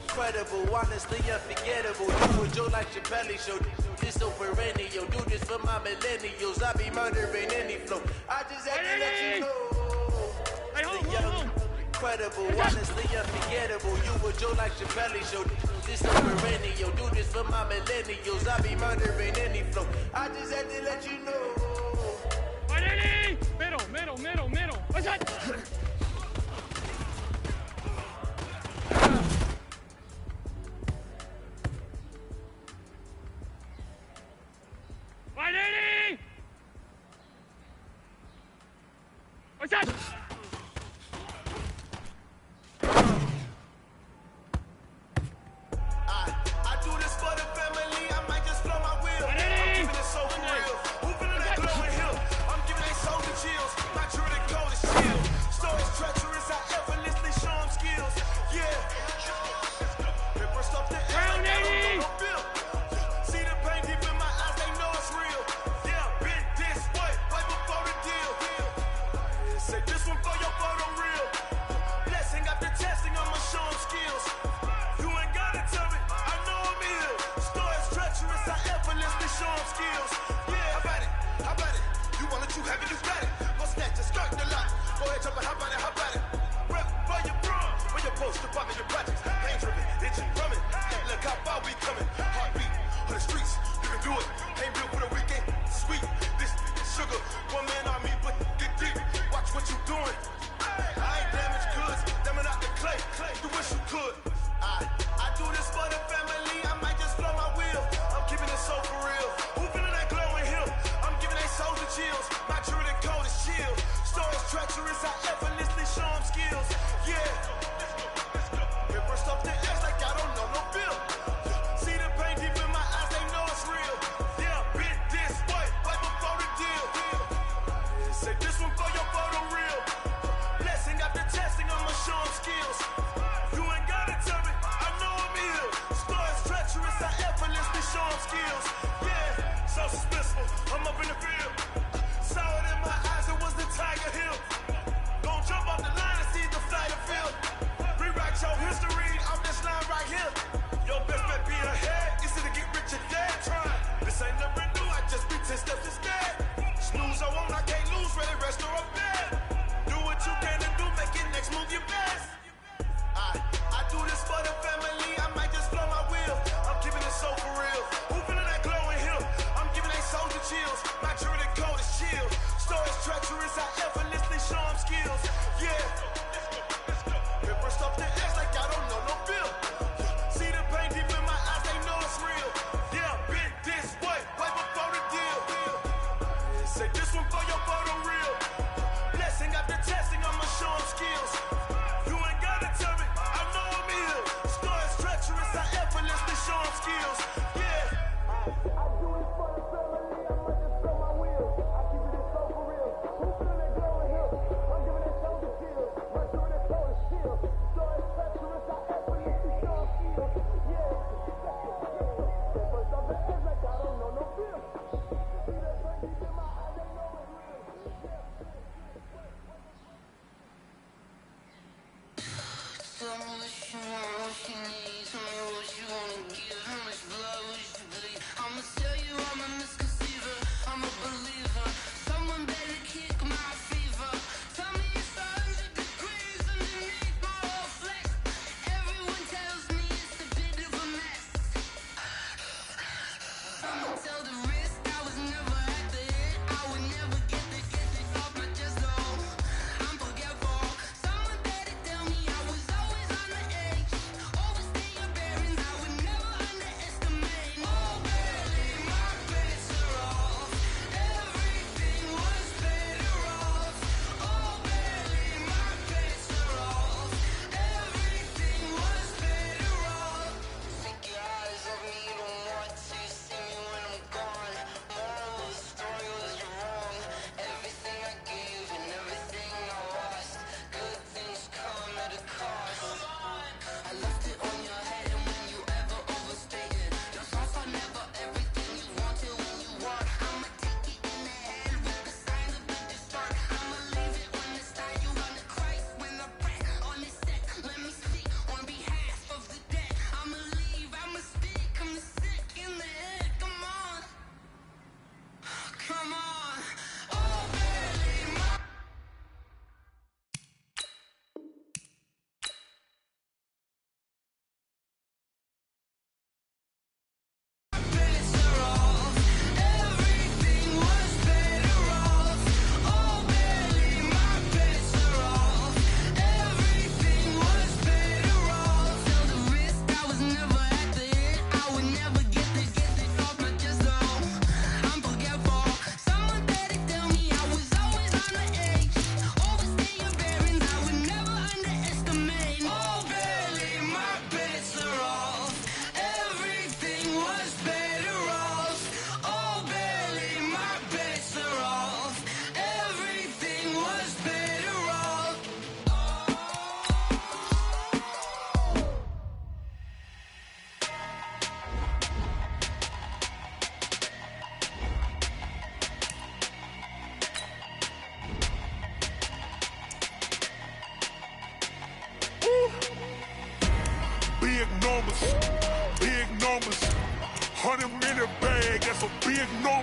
incredible, honestly unforgettable. You and Joe like Chappelle show. This so perennial, do this for my millennials. I be murdering any flow. I just had to let you know. Young, incredible, honestly unforgettable. You were Joe like Chappelle show. This is perennial. Do this for my millennials. I be murdering any flow. I just had to let you know. Middle. What's that? What's that? I do this for the family. I might just blow my wheel. I'm giving it so for real. Moving in that glowing hill. I'm giving they soul the chills. My true to go to shield. Stories treacherous. I effortlessly show them skills. Yeah. Ripper stuff the air. See the pain deep in my eyes. They know it's real. Yeah, been this way. Way before the deal. Say this one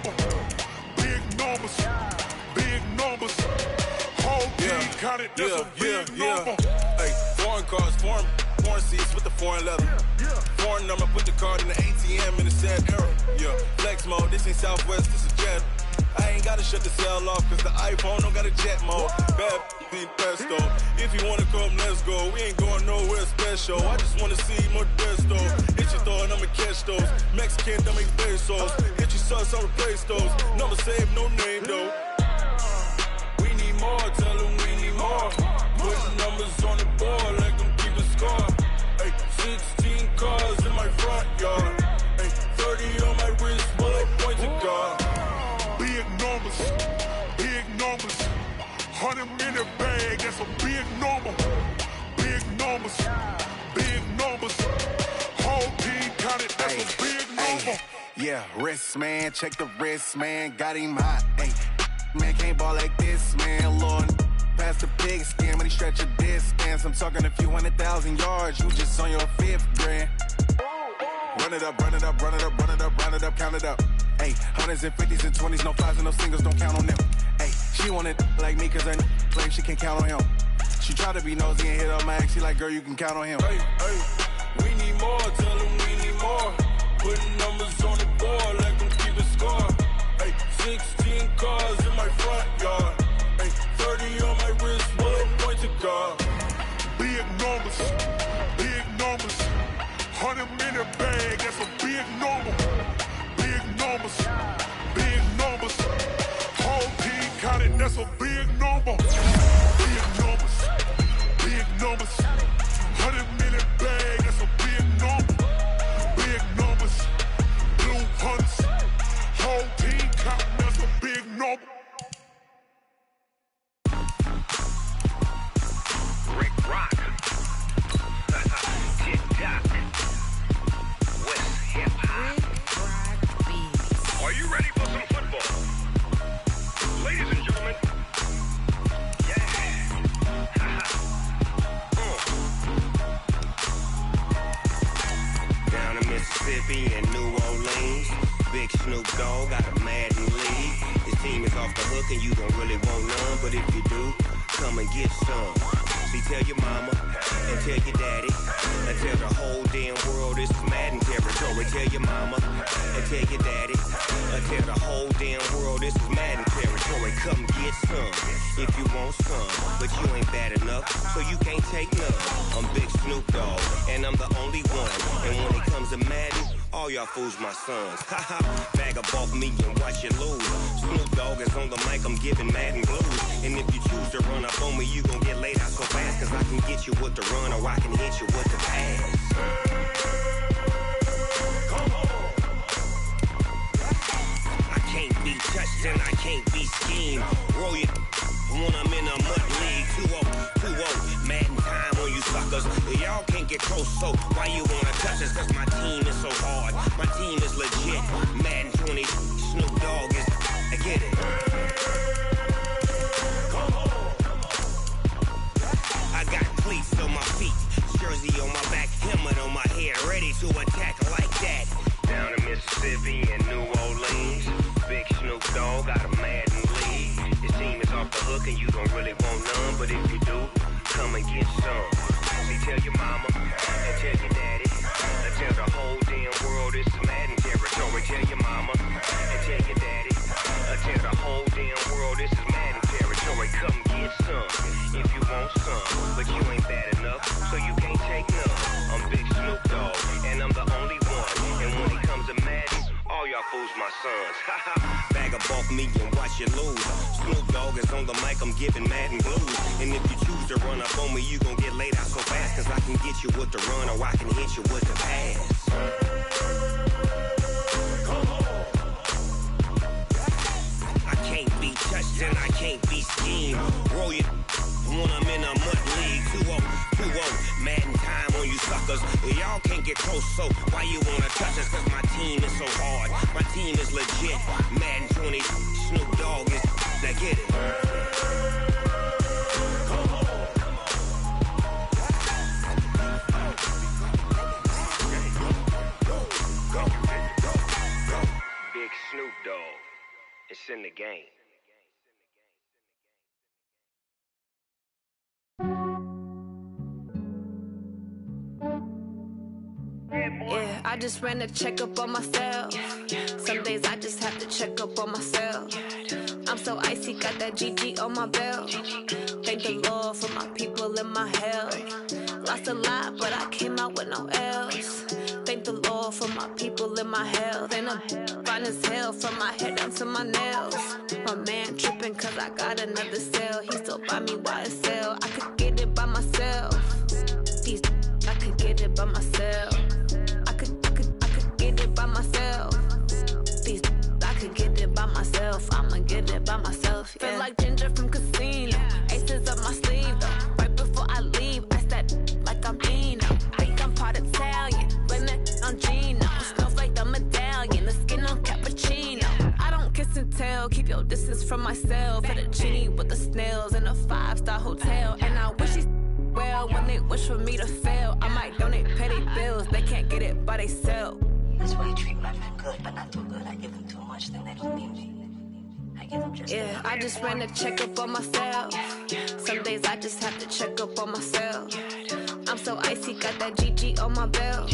number. Big numbers. Big numbers. Whole team counted, that's a big number. Hey, foreign cars, foreign seats with the foreign leather. Foreign number, put the card in the ATM in the sad era. Yeah, flex mode, this ain't Southwest, this is Jet. I ain't gotta shut the cell off, cause the iPhone don't got a jet mode. Bad ain't pesto. If you wanna come, let's go. We ain't going nowhere special. I just wanna see more Modesto. Hit your throw and I'ma catch those. Mexican, don't make pesos. Hit your sauce, I'll replace those. Number save, no name though. We need more, tell them we need more. Put numbers on the board, like them keep a score. Hey, 16 cars in my front yard. Hey, 30 on my wrist, bullet point to God. Big numbers, big numbers. 100 in the bag, that's a big number. Big numbers, big numbers. Whole team counted, that's a big number. Yeah, wrist man, check the wrist man, got him hot. Hey, man can't ball like this, man. Lord, past the big skin, when he stretch a distance. I'm talking a few 100,000 yards, you just on your 5th grand. Run it up, run it up, run it up, run it up, run it up, count it up. Hey, 100s and 50s and 20s, no 5s and no singles, don't count on them. Hey, she want it like me, cause I like she can't count on him. She try to be nosy and hit up my ex, she like, girl, you can count on him. Hey, we need more, tell them we need more. Putting numbers on the board, like them keep a score. Hey, 16 cars in my front yard. Hey, 30 on my wrist, bullet point to God. Big numbers, big numbers. 100 in the bag, that's a big number. Big numbers, big numbers. Whole team counted, that's a big number. Big numbers, big numbers. 100 in the bag, that's a big number. Big numbers, blue hunts. Whole team counting, that's a big number. Rick Rock. TikTok. West Hip Hop. Are you ready for some football? Ladies and gentlemen. Yeah. Down in Mississippi and New Orleans, Big Snoop Dogg got a Madden league. His team is off the hook and you don't really want none, but if you do, come and get some. See, tell your mama and tell your daddy and tell the whole damn world this is Madden territory. Tell your mama and tell your daddy and tell the whole damn world this is Madden territory. Come get some if you want some, but you ain't bad enough, so you can't take none. I'm Big Snoop Dogg and I'm the only one, and when it comes to Madden, all y'all fools my sons. Haha, bag up off me and watch you lose. Snoop Dogg is on the mic, I'm giving Madden blues. And if you choose to run up on me, you gon' get laid out so fast, cause I can get you with the run or I can hit you with the pass. I can't be touched and I can't be schemed. Roll you when I'm in a mud league. 2-0, Madden time on you suckers. Y'all can't get close, so why you wanna touch us? Cause my team is so hard, my team is legit. Madden 20, Snoop Dogg is, I get it. I got cleats on my feet, jersey on my back, helmet on my head, ready to attack like that. Down in Mississippi and New Orleans, Big Snoop Dogg got a Madden league. His team is off the hook and you don't really want none, but if you do, come and get some. See, tell your mama and tell your daddy and tell the whole damn world this is Madden territory. Tell your mama and tell your daddy and tell the whole damn world this is Madden territory. Come get some if you want some, but you ain't bad enough, so you can't take none. I'm Big Snoop Dogg and I'm the only one, and when it comes to Madden, all y'all fools my sons. Bag up off me and watch you lose. Snoop Dogg is on the mic, I'm giving Madden blues. And if you choose to run up on me, you gon' get laid out so fast, cause I can get you with the run or I can hit you with the pass. I can't be touched and I can't be schemed. Roll you when I'm in a mud league. 2-0, Madden time on you suckers. Y'all can't get close, so why you wanna touch us? Cause my team is so hard, my team is legit. Madden 20, Snoop Dogg is, now get it. Big Snoop Dogg. It's in the game. Yeah, I just ran a checkup on myself. Some days I just have to check up on myself. I'm so icy, got that GG on my belt. Thank the Lord for my people and my health. Lost a lot, but I came out with no L's. Thank the Lord for my people and my health. And I'm fine as hell from my head down to my nails. My man tripping cause I got another cell. He still buy me YSL. I could get it by myself. These I could get it by myself. I could get it by myself. These I could get it by myself. I'ma get it by myself. Yeah. Feel like Ginger from Casino. Aces up my sleeve though. Right before I leave, I step like I'm Dino. Think I'm part Italian, blame that on Gino. Smells like the medallion, the skin on cappuccino. I don't kiss and tell, keep your distance from myself. Fettuccine with the snails in a 5-star hotel. And I wish he well when they wish for me to fail. I might donate petty bills, they can't get it by they sell. That's why you treat my men good, but not too good. I give them too much, then they don't need me. I give them just yeah, I just ran a checkup on myself. Some days I just have to check up on myself. I'm so icy, got that GG on my belt.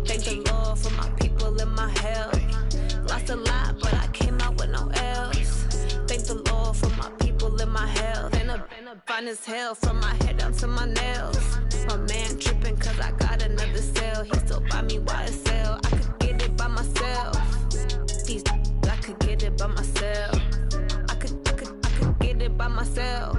Thank the Lord for my people and my health. Lost a lot, but I came out with no L's. Thank the Lord for my people and my health. And I'm fine as hell from my head down to my nails. My man tripping cause I got another cell. He still buy me YSL. I could get it by myself. These I could get it by myself. I could get it by myself.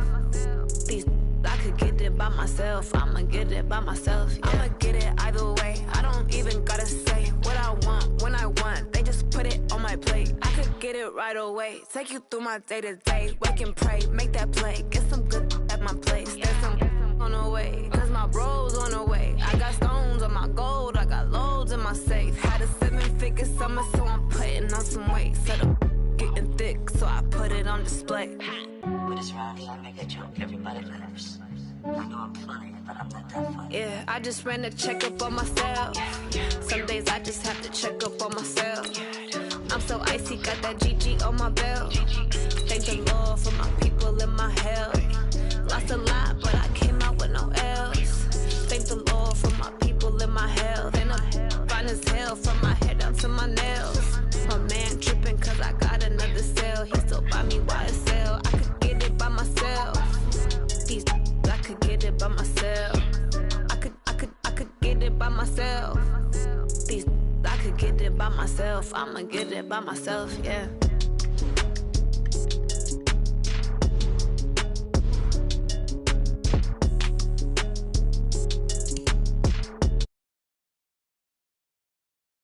These I could get it by myself. I'ma get it by myself. Yeah. I'ma get it either way. I don't even gotta say what I want when I want. They just put it on my plate. I could get it right away. Take you through my day to day. Wake and pray, make that play. Get some good at my place. There's some on the way, cause my bro's on the way. I got stones on my gold. I got loads in my safe. Had a 7-figure summer, so I'm putting on some weight. Set up getting thick, so I put it on display. But it's round here, I make a joke, everybody laughs. I know I'm funny, but I'm not that funny. Yeah, I just ran a checkup on myself. Some days I just have to check up on myself. I'm so icy, got that GG on my belt. Thank the Lord for my people and my health. Lost a lot, but I came out with no L's. Thank the Lord for my people and my health. And I'm fine as hell from my head down to my nails. My man tripping cause I got another cell. He still buy me YSL. I could get it by myself. These I could get it by myself. I could get it by myself. These I could get it by myself. I'ma get it by myself, yeah.